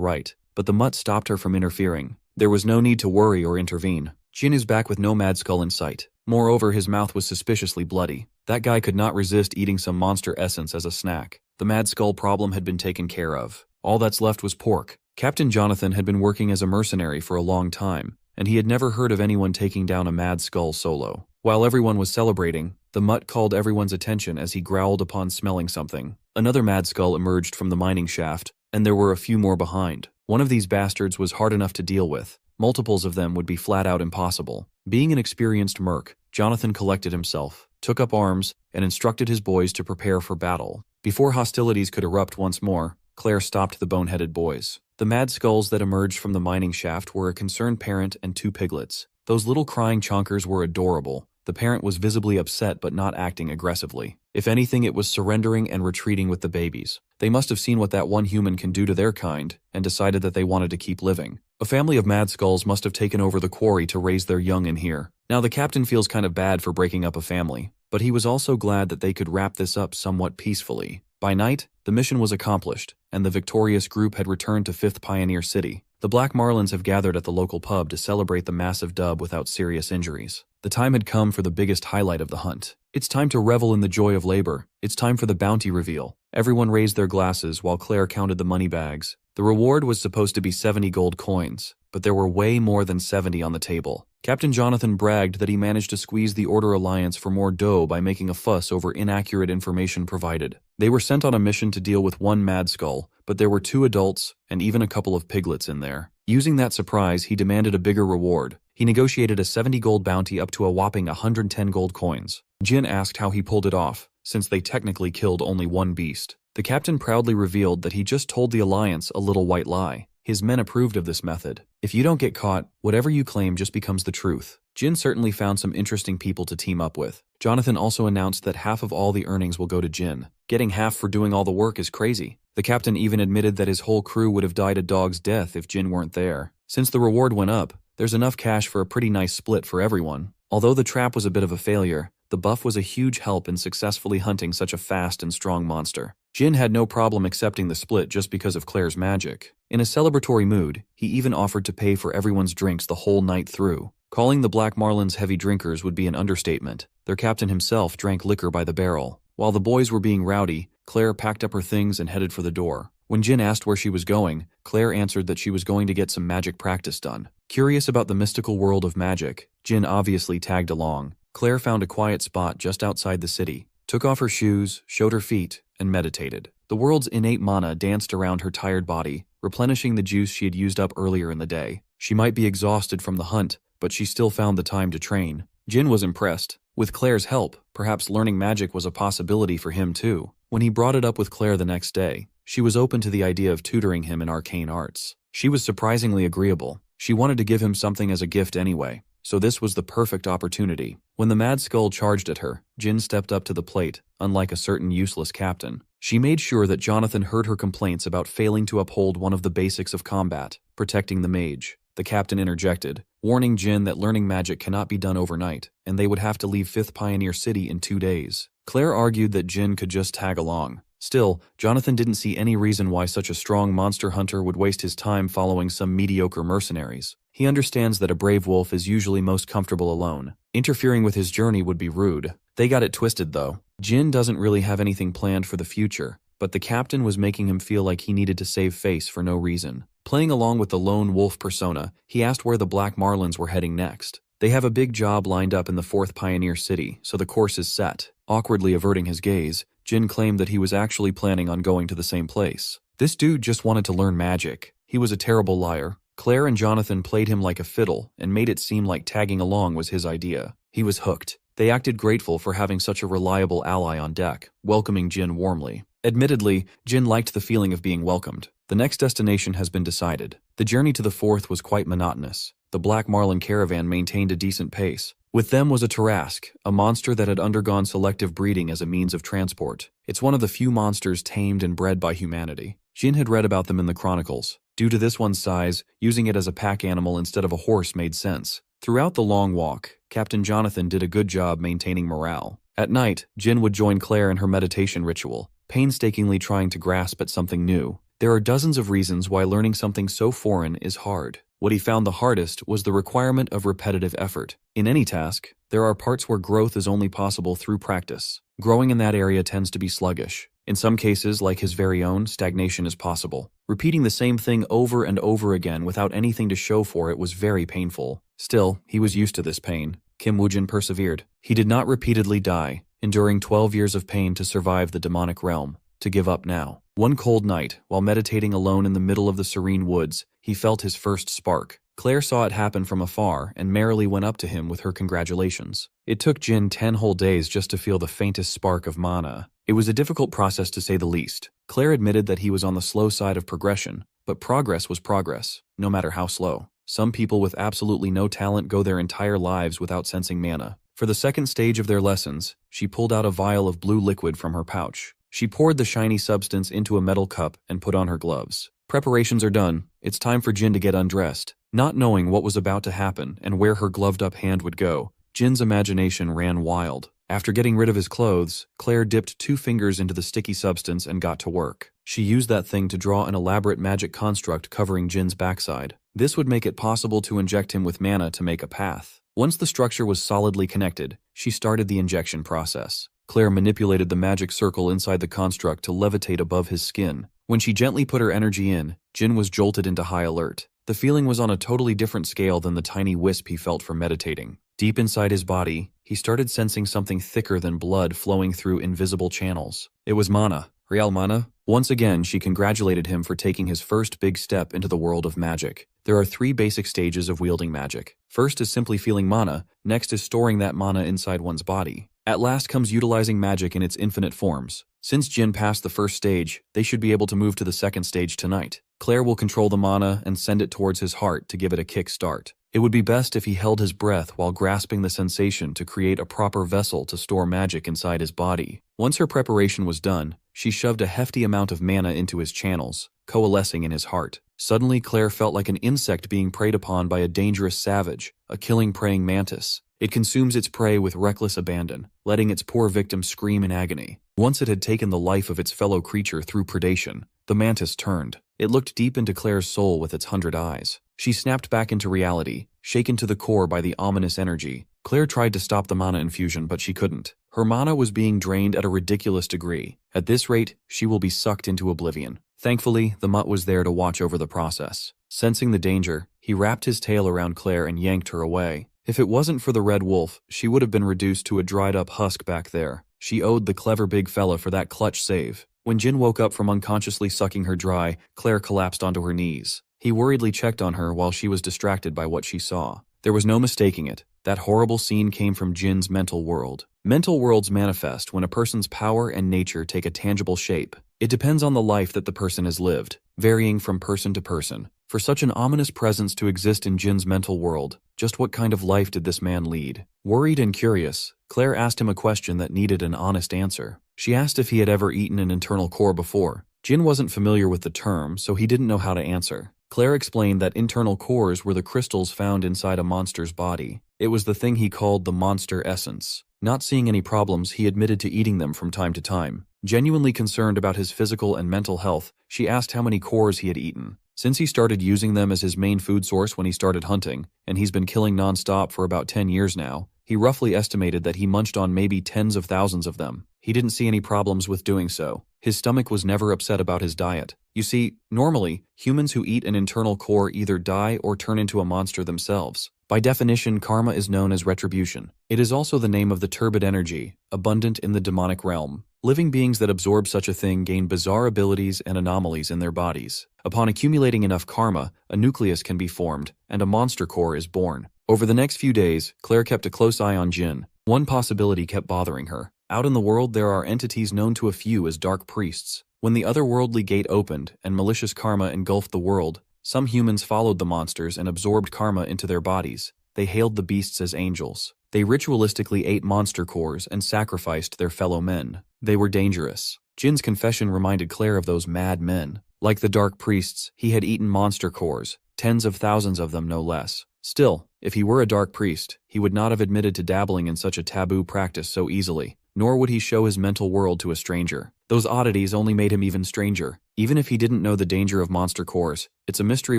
right, but the mutt stopped her from interfering. There was no need to worry or intervene. Jin is back with no Mad Skull in sight. Moreover, his mouth was suspiciously bloody. That guy could not resist eating some monster essence as a snack. The Mad Skull problem had been taken care of. All that's left was pork. Captain Jonathan had been working as a mercenary for a long time, and he had never heard of anyone taking down a Mad Skull solo. While everyone was celebrating, the mutt called everyone's attention as he growled upon smelling something. Another Mad Skull emerged from the mining shaft, and there were a few more behind. One of these bastards was hard enough to deal with. Multiples of them would be flat out impossible. Being an experienced merc, Jonathan collected himself, took up arms, and instructed his boys to prepare for battle. Before hostilities could erupt once more, Claire stopped the boneheaded boys. The Mad Skulls that emerged from the mining shaft were a concerned parent and 2 piglets. Those little crying chonkers were adorable. The parent was visibly upset but not acting aggressively. If anything, it was surrendering and retreating with the babies. They must have seen what that one human can do to their kind and decided that they wanted to keep living. A family of Mad Skulls must have taken over the quarry to raise their young in here. Now the captain feels kind of bad for breaking up a family, but he was also glad that they could wrap this up somewhat peacefully. By night, the mission was accomplished, and the victorious group had returned to 5th Pioneer City. The Black Marlins have gathered at the local pub to celebrate the massive dub without serious injuries. The time had come for the biggest highlight of the hunt. It's time to revel in the joy of labor. It's time for the bounty reveal. Everyone raised their glasses while Claire counted the money bags. The reward was supposed to be 70 gold coins, but there were way more than 70 on the table. Captain Jonathan bragged that he managed to squeeze the Order Alliance for more dough by making a fuss over inaccurate information provided. They were sent on a mission to deal with 1 Mad Skull, but there were 2 adults and even a couple of piglets in there. Using that surprise, he demanded a bigger reward. He negotiated a 70 gold bounty up to a whopping 110 gold coins. Jin asked how he pulled it off, since they technically killed only 1 beast. The captain proudly revealed that he just told the Alliance a little white lie. His men approved of this method. If you don't get caught, whatever you claim just becomes the truth. Jin certainly found some interesting people to team up with. Jonathan also announced that half of all the earnings will go to Jin. Getting half for doing all the work is crazy. The captain even admitted that his whole crew would have died a dog's death if Jin weren't there. Since the reward went up, there's enough cash for a pretty nice split for everyone. Although the trap was a bit of a failure, the buff was a huge help in successfully hunting such a fast and strong monster. Jin had no problem accepting the split just because of Claire's magic. In a celebratory mood, he even offered to pay for everyone's drinks the whole night through. Calling the Black Marlins heavy drinkers would be an understatement. Their captain himself drank liquor by the barrel. While the boys were being rowdy, Claire packed up her things and headed for the door. When Jin asked where she was going, Claire answered that she was going to get some magic practice done. Curious about the mystical world of magic, Jin obviously tagged along. Claire found a quiet spot just outside the city, took off her shoes, showed her feet, and meditated. The world's innate mana danced around her tired body, replenishing the juice she had used up earlier in the day. She might be exhausted from the hunt, but she still found the time to train. Jin was impressed. With Claire's help, perhaps learning magic was a possibility for him too. When he brought it up with Claire the next day, she was open to the idea of tutoring him in arcane arts. She was surprisingly agreeable. She wanted to give him something as a gift anyway, so this was the perfect opportunity. When the Mad Skull charged at her, Jin stepped up to the plate, unlike a certain useless captain. She made sure that Jonathan heard her complaints about failing to uphold one of the basics of combat, protecting the mage. The captain interjected, warning Jin that learning magic cannot be done overnight, and they would have to leave 5th Pioneer City in 2 days. Claire argued that Jin could just tag along. Still, Jonathan didn't see any reason why such a strong monster hunter would waste his time following some mediocre mercenaries. He understands that a brave wolf is usually most comfortable alone. Interfering with his journey would be rude. They got it twisted though. Jin doesn't really have anything planned for the future, but the captain was making him feel like he needed to save face for no reason. Playing along with the lone wolf persona, he asked where the Black Marlins were heading next. They have a big job lined up in the 4th Pioneer City, so the course is set. Awkwardly averting his gaze, Jin claimed that he was actually planning on going to the same place. This dude just wanted to learn magic. He was a terrible liar. Claire and Jonathan played him like a fiddle and made it seem like tagging along was his idea. He was hooked. They acted grateful for having such a reliable ally on deck, welcoming Jin warmly. Admittedly, Jin liked the feeling of being welcomed. The next destination has been decided. The journey to the 4th was quite monotonous. The Black Marlin caravan maintained a decent pace. With them was a Tarask, a monster that had undergone selective breeding as a means of transport. It's one of the few monsters tamed and bred by humanity. Jin had read about them in the chronicles. Due to this one's size, using it as a pack animal instead of a horse made sense. Throughout the long walk, Captain Jonathan did a good job maintaining morale. At night, Jin would join Claire in her meditation ritual, painstakingly trying to grasp at something new. There are dozens of reasons why learning something so foreign is hard. What he found the hardest was the requirement of repetitive effort. In any task, there are parts where growth is only possible through practice. Growing in that area tends to be sluggish. In some cases, like his very own, stagnation is possible. Repeating the same thing over and over again without anything to show for it was very painful. Still, he was used to this pain. Kim Woo-jin persevered. He did not repeatedly die, enduring 12 years of pain to survive the demonic realm, to give up now. One cold night, while meditating alone in the middle of the serene woods, he felt his first spark. Claire saw it happen from afar and merrily went up to him with her congratulations. It took Jin 10 whole days just to feel the faintest spark of mana. It was a difficult process to say the least. Claire admitted that he was on the slow side of progression, but progress was progress, no matter how slow. Some people with absolutely no talent go their entire lives without sensing mana. For the second stage of their lessons, she pulled out a vial of blue liquid from her pouch. She poured the shiny substance into a metal cup and put on her gloves. Preparations are done. It's time for Jin to get undressed. Not knowing what was about to happen and where her gloved-up hand would go, Jin's imagination ran wild. After getting rid of his clothes, Claire dipped 2 fingers into the sticky substance and got to work. She used that thing to draw an elaborate magic construct covering Jin's backside. This would make it possible to inject him with mana to make a path. Once the structure was solidly connected, she started the injection process. Claire manipulated the magic circle inside the construct to levitate above his skin. When she gently put her energy in, Jin was jolted into high alert. The feeling was on a totally different scale than the tiny wisp he felt from meditating. Deep inside his body, he started sensing something thicker than blood flowing through invisible channels. It was mana. Real mana? Once again, she congratulated him for taking his first big step into the world of magic. There are 3 basic stages of wielding magic. First is simply feeling mana, next is storing that mana inside one's body. At last comes utilizing magic in its infinite forms. Since Jin passed the first stage, they should be able to move to the second stage tonight. Claire will control the mana and send it towards his heart to give it a kick start. It would be best if he held his breath while grasping the sensation to create a proper vessel to store magic inside his body. Once her preparation was done, she shoved a hefty amount of mana into his channels, coalescing in his heart. Suddenly, Claire felt like an insect being preyed upon by a dangerous savage, a killing praying mantis. It consumes its prey with reckless abandon, letting its poor victim scream in agony. Once it had taken the life of its fellow creature through predation, the mantis turned. It looked deep into Claire's soul with its 100 eyes. She snapped back into reality, shaken to the core by the ominous energy. Claire tried to stop the mana infusion, but she couldn't. Her mana was being drained at a ridiculous degree. At this rate, she will be sucked into oblivion. Thankfully, the mutt was there to watch over the process. Sensing the danger, he wrapped his tail around Claire and yanked her away. If it wasn't for the red wolf, she would have been reduced to a dried-up husk back there. She owed the clever big fella for that clutch save. When Jin woke up from unconsciously sucking her dry, Claire collapsed onto her knees. He worriedly checked on her while she was distracted by what she saw. There was no mistaking it. That horrible scene came from Jin's mental world. Mental worlds manifest when a person's power and nature take a tangible shape. It depends on the life that the person has lived, varying from person to person. For such an ominous presence to exist in Jin's mental world, just what kind of life did this man lead? Worried and curious, Claire asked him a question that needed an honest answer. She asked if he had ever eaten an internal core before. Jin wasn't familiar with the term, so he didn't know how to answer. Claire explained that internal cores were the crystals found inside a monster's body. It was the thing he called the monster essence. Not seeing any problems, he admitted to eating them from time to time. Genuinely concerned about his physical and mental health, she asked how many cores he had eaten. Since he started using them as his main food source when he started hunting, and he's been killing non-stop for about 10 years now, he roughly estimated that he munched on maybe tens of thousands of them. He didn't see any problems with doing so. His stomach was never upset about his diet. You see, normally, humans who eat an internal core either die or turn into a monster themselves. By definition, karma is known as retribution. It is also the name of the turbid energy, abundant in the demonic realm. Living beings that absorb such a thing gain bizarre abilities and anomalies in their bodies. Upon accumulating enough karma, a nucleus can be formed, and a monster core is born. Over the next few days, Claire kept a close eye on Jin. One possibility kept bothering her. Out in the world, there are entities known to a few as dark priests. When the otherworldly gate opened and malicious karma engulfed the world, some humans followed the monsters and absorbed karma into their bodies. They hailed the beasts as angels. They ritualistically ate monster cores and sacrificed their fellow men. They were dangerous. Jin's confession reminded Claire of those mad men. Like the dark priests, he had eaten monster cores, tens of thousands of them no less. Still, if he were a dark priest, he would not have admitted to dabbling in such a taboo practice so easily, nor would he show his mental world to a stranger. Those oddities only made him even stranger. Even if he didn't know the danger of monster cores, it's a mystery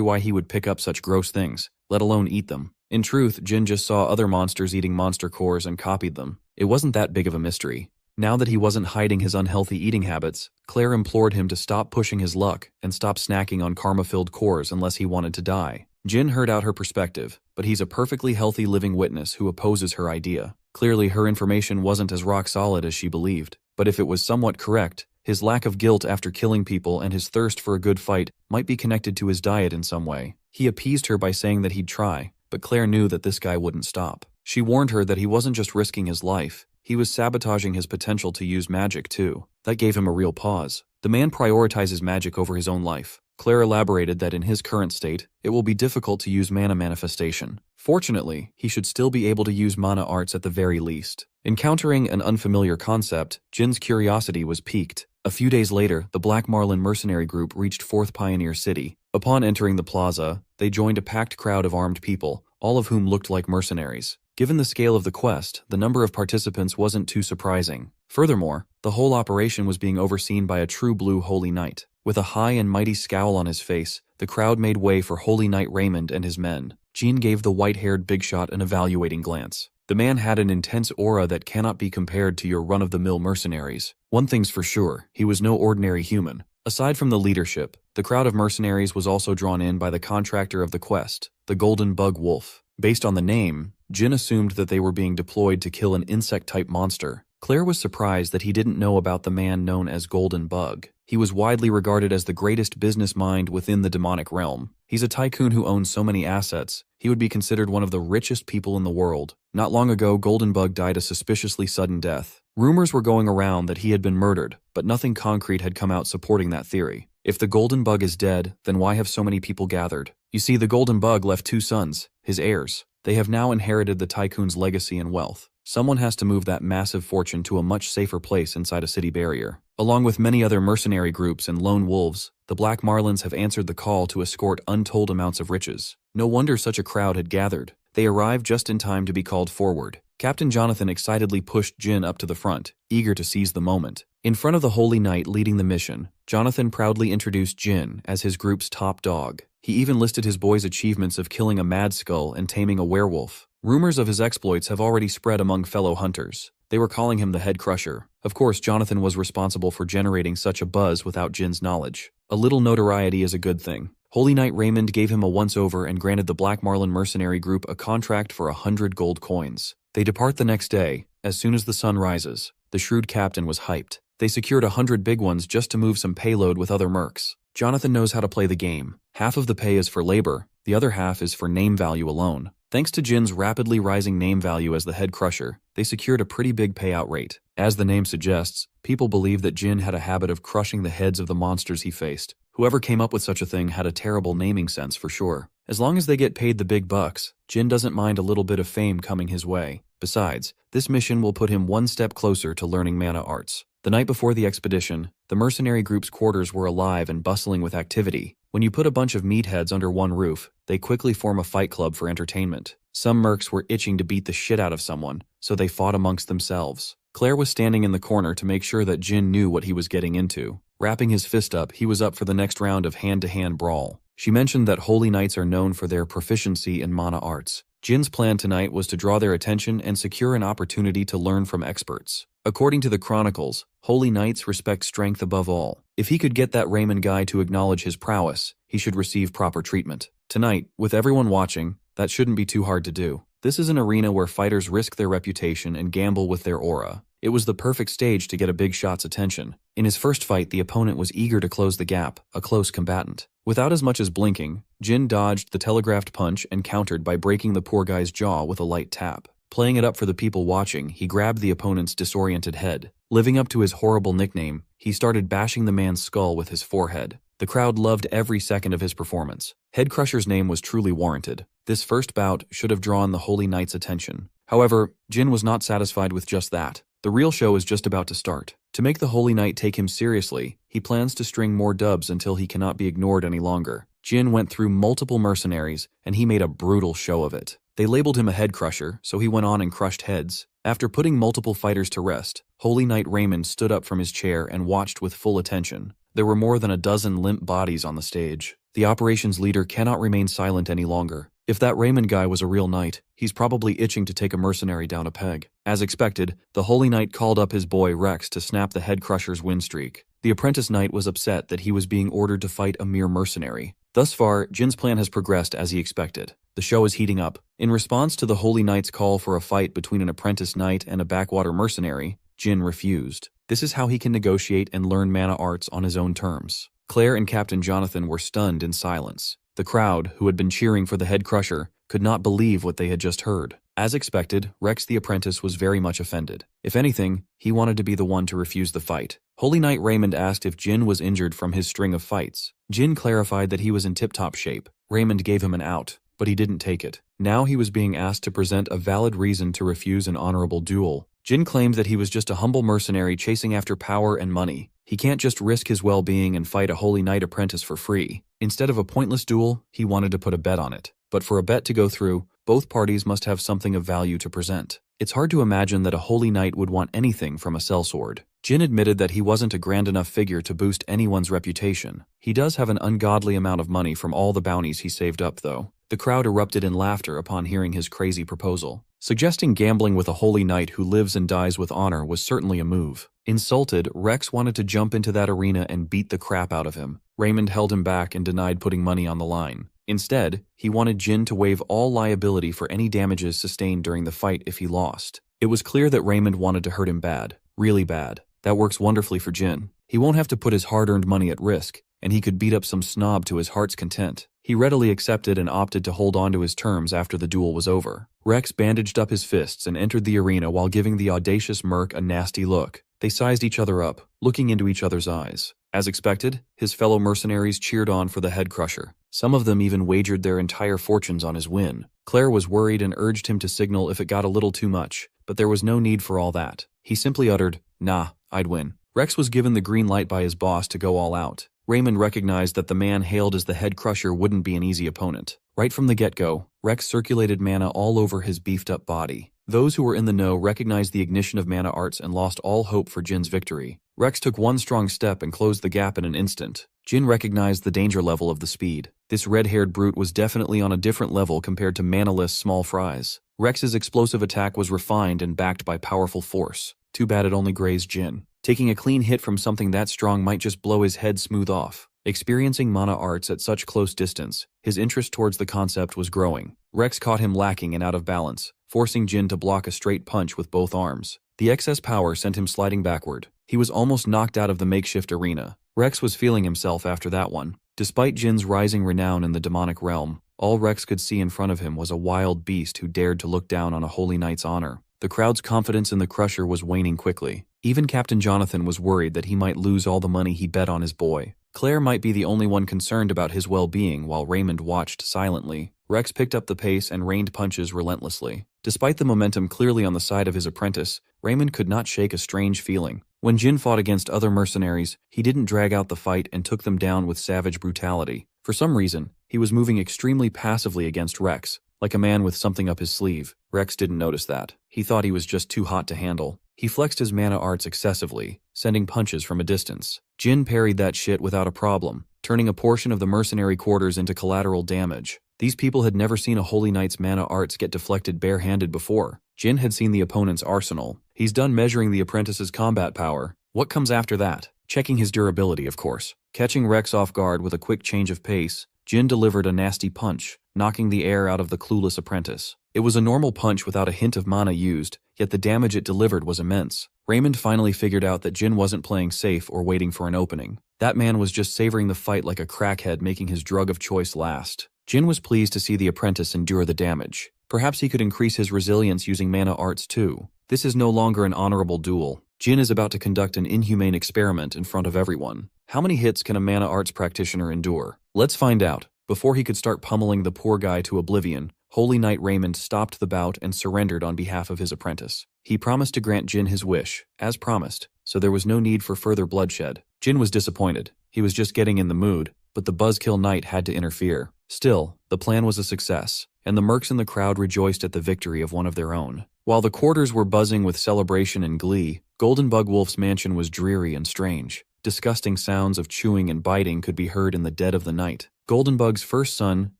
why he would pick up such gross things, let alone eat them. In truth, Jin just saw other monsters eating monster cores and copied them. It wasn't that big of a mystery. Now that he wasn't hiding his unhealthy eating habits, Claire implored him to stop pushing his luck and stop snacking on karma-filled cores unless he wanted to die. Jin heard out her perspective, but he's a perfectly healthy living witness who opposes her idea. Clearly, her information wasn't as rock-solid as she believed, but if it was somewhat correct, his lack of guilt after killing people and his thirst for a good fight might be connected to his diet in some way. He appeased her by saying that he'd try, but Claire knew that this guy wouldn't stop. She warned her that he wasn't just risking his life, he was sabotaging his potential to use magic too. That gave him a real pause. The man prioritizes magic over his own life. Claire elaborated that in his current state, it will be difficult to use mana manifestation. Fortunately, he should still be able to use mana arts at the very least. Encountering an unfamiliar concept, Jin's curiosity was piqued. A few days later, the Black Marlin mercenary group reached 4th Pioneer City. Upon entering the plaza, they joined a packed crowd of armed people, all of whom looked like mercenaries. Given the scale of the quest, the number of participants wasn't too surprising. Furthermore, the whole operation was being overseen by a true blue Holy Knight. With a high and mighty scowl on his face, the crowd made way for Holy Knight Raymond and his men. Jin gave the white-haired big shot an evaluating glance. The man had an intense aura that cannot be compared to your run-of-the-mill mercenaries. One thing's for sure, he was no ordinary human. Aside from the leadership, the crowd of mercenaries was also drawn in by the contractor of the quest, the Golden Bug Wolf. Based on the name, Jin assumed that they were being deployed to kill an insect-type monster. Claire was surprised that he didn't know about the man known as Golden Bug. He was widely regarded as the greatest business mind within the demonic realm. He's a tycoon who owns so many assets, he would be considered one of the richest people in the world. Not long ago, Golden Bug died a suspiciously sudden death. Rumors were going around that he had been murdered, but nothing concrete had come out supporting that theory. If the Golden Bug is dead, then why have so many people gathered? You see, the Golden Bug left 2 sons, his heirs. They have now inherited the tycoon's legacy and wealth. Someone has to move that massive fortune to a much safer place inside a city barrier. Along with many other mercenary groups and lone wolves, the Black Marlins have answered the call to escort untold amounts of riches. No wonder such a crowd had gathered. They arrived just in time to be called forward. Captain Jonathan excitedly pushed Jin up to the front, eager to seize the moment. In front of the Holy Knight leading the mission, Jonathan proudly introduced Jin as his group's top dog. He even listed his boy's achievements of killing a mad skull and taming a werewolf. Rumors of his exploits have already spread among fellow hunters. They were calling him the Head Crusher. Of course, Jonathan was responsible for generating such a buzz without Jin's knowledge. A little notoriety is a good thing. Holy Knight Raymond gave him a once-over and granted the Black Marlin mercenary group a contract for 100 gold coins. They depart the next day. As soon as the sun rises, the shrewd captain was hyped. They secured 100 big ones just to move some payload with other mercs. Jonathan knows how to play the game. Half of the pay is for labor, the other half is for name value alone. Thanks to Jin's rapidly rising name value as the Head Crusher, they secured a pretty big payout rate. As the name suggests, people believe that Jin had a habit of crushing the heads of the monsters he faced. Whoever came up with such a thing had a terrible naming sense for sure. As long as they get paid the big bucks, Jin doesn't mind a little bit of fame coming his way. Besides, this mission will put him one step closer to learning mana arts. The night before the expedition, the mercenary group's quarters were alive and bustling with activity. When you put a bunch of meatheads under one roof, they quickly form a fight club for entertainment. Some mercs were itching to beat the shit out of someone, so they fought amongst themselves. Claire was standing in the corner to make sure that Jin knew what he was getting into. Wrapping his fist up, he was up for the next round of hand-to-hand brawl. She mentioned that Holy Knights are known for their proficiency in mana arts. Jin's plan tonight was to draw their attention and secure an opportunity to learn from experts. According to the chronicles, Holy Knights respect strength above all. If he could get that Raymond guy to acknowledge his prowess, he should receive proper treatment. Tonight, with everyone watching, that shouldn't be too hard to do. This is an arena where fighters risk their reputation and gamble with their aura. It was the perfect stage to get a big shot's attention. In his first fight, the opponent was eager to close the gap, a close combatant. Without as much as blinking, Jin dodged the telegraphed punch and countered by breaking the poor guy's jaw with a light tap. Playing it up for the people watching, he grabbed the opponent's disoriented head. Living up to his horrible nickname, he started bashing the man's skull with his forehead. The crowd loved every second of his performance. Head Crusher's name was truly warranted. This first bout should have drawn the Holy Knight's attention. However, Jin was not satisfied with just that. The real show is just about to start. To make the Holy Knight take him seriously, he plans to string more dubs until he cannot be ignored any longer. Jin went through multiple mercenaries, and he made a brutal show of it. They labeled him a head crusher, so he went on and crushed heads. After putting multiple fighters to rest, Holy Knight Raymond stood up from his chair and watched with full attention. There were more than a dozen limp bodies on the stage. The operations leader cannot remain silent any longer. If that Raymond guy was a real knight, he's probably itching to take a mercenary down a peg. As expected, the Holy Knight called up his boy Rex to snap the head crusher's win streak. The apprentice knight was upset that he was being ordered to fight a mere mercenary. Thus far, Jin's plan has progressed as he expected. The show is heating up. In response to the Holy Knight's call for a fight between an apprentice knight and a backwater mercenary, Jin refused. This is how he can negotiate and learn mana arts on his own terms. Claire and Captain Jonathan were stunned in silence. The crowd, who had been cheering for the head crusher, could not believe what they had just heard. As expected, Rex the apprentice was very much offended. If anything, he wanted to be the one to refuse the fight. Holy Knight Raymond asked if Jin was injured from his string of fights. Jin clarified that he was in tip-top shape. Raymond gave him an out, but he didn't take it. Now he was being asked to present a valid reason to refuse an honorable duel. Jin claimed that he was just a humble mercenary chasing after power and money. He can't just risk his well-being and fight a Holy Knight apprentice for free. Instead of a pointless duel, he wanted to put a bet on it. But for a bet to go through, both parties must have something of value to present. It's hard to imagine that a Holy Knight would want anything from a sellsword. Jin admitted that he wasn't a grand enough figure to boost anyone's reputation. He does have an ungodly amount of money from all the bounties he saved up, though. The crowd erupted in laughter upon hearing his crazy proposal. Suggesting gambling with a Holy Knight who lives and dies with honor was certainly a move. Insulted, Rex wanted to jump into that arena and beat the crap out of him. Raymond held him back and denied putting money on the line. Instead, he wanted Jin to waive all liability for any damages sustained during the fight if he lost. It was clear that Raymond wanted to hurt him bad, really bad. That works wonderfully for Jin. He won't have to put his hard-earned money at risk, and he could beat up some snob to his heart's content. He readily accepted and opted to hold on to his terms after the duel was over. Rex bandaged up his fists and entered the arena while giving the audacious merc a nasty look. They sized each other up, looking into each other's eyes. As expected, his fellow mercenaries cheered on for the head crusher. Some of them even wagered their entire fortunes on his win. Claire was worried and urged him to signal if it got a little too much, but there was no need for all that. He simply uttered, "Nah, I'd win." Rex was given the green light by his boss to go all out. Raymond recognized that the man hailed as the head crusher wouldn't be an easy opponent. Right from the get-go, Rex circulated mana all over his beefed-up body. Those who were in the know recognized the ignition of mana arts and lost all hope for Jin's victory. Rex took one strong step and closed the gap in an instant. Jin recognized the danger level of the speed. This red-haired brute was definitely on a different level compared to mana-less small fries. Rex's explosive attack was refined and backed by powerful force. Too bad it only grazed Jin. Taking a clean hit from something that strong might just blow his head smooth off. Experiencing mana arts at such close distance, his interest towards the concept was growing. Rex caught him lacking and out of balance, forcing Jin to block a straight punch with both arms. The excess power sent him sliding backward. He was almost knocked out of the makeshift arena. Rex was feeling himself after that one. Despite Jin's rising renown in the demonic realm, all Rex could see in front of him was a wild beast who dared to look down on a Holy Knight's honor. The crowd's confidence in the Crusher was waning quickly. Even Captain Jonathan was worried that he might lose all the money he bet on his boy. Claire might be the only one concerned about his well-being while Raymond watched silently. Rex picked up the pace and rained punches relentlessly. Despite the momentum clearly on the side of his apprentice, Raymond could not shake a strange feeling. When Jin fought against other mercenaries, he didn't drag out the fight and took them down with savage brutality. For some reason, he was moving extremely passively against Rex, like a man with something up his sleeve. Rex didn't notice that. He thought he was just too hot to handle. He flexed his mana arts excessively, sending punches from a distance. Jin parried that shit without a problem, turning a portion of the mercenary quarters into collateral damage. These people had never seen a Holy Knight's mana arts get deflected bare-handed before. Jin had seen the opponent's arsenal. He's done measuring the apprentice's combat power. What comes after that? Checking his durability, of course. Catching Rex off guard with a quick change of pace, Jin delivered a nasty punch, knocking the air out of the clueless apprentice. It was a normal punch without a hint of mana used, yet the damage it delivered was immense. Raymond finally figured out that Jin wasn't playing safe or waiting for an opening. That man was just savoring the fight like a crackhead making his drug of choice last. Jin was pleased to see the apprentice endure the damage. Perhaps he could increase his resilience using mana arts too. This is no longer an honorable duel. Jin is about to conduct an inhumane experiment in front of everyone. How many hits can a mana arts practitioner endure? Let's find out. Before he could start pummeling the poor guy to oblivion, Holy Knight Raymond stopped the bout and surrendered on behalf of his apprentice. He promised to grant Jin his wish, as promised, so there was no need for further bloodshed. Jin was disappointed. He was just getting in the mood, but the Buzzkill Knight had to interfere. Still, the plan was a success, and the mercs in the crowd rejoiced at the victory of one of their own. While the quarters were buzzing with celebration and glee, Golden Bug Wolf's mansion was dreary and strange. Disgusting sounds of chewing and biting could be heard in the dead of the night. Golden Bug's first son,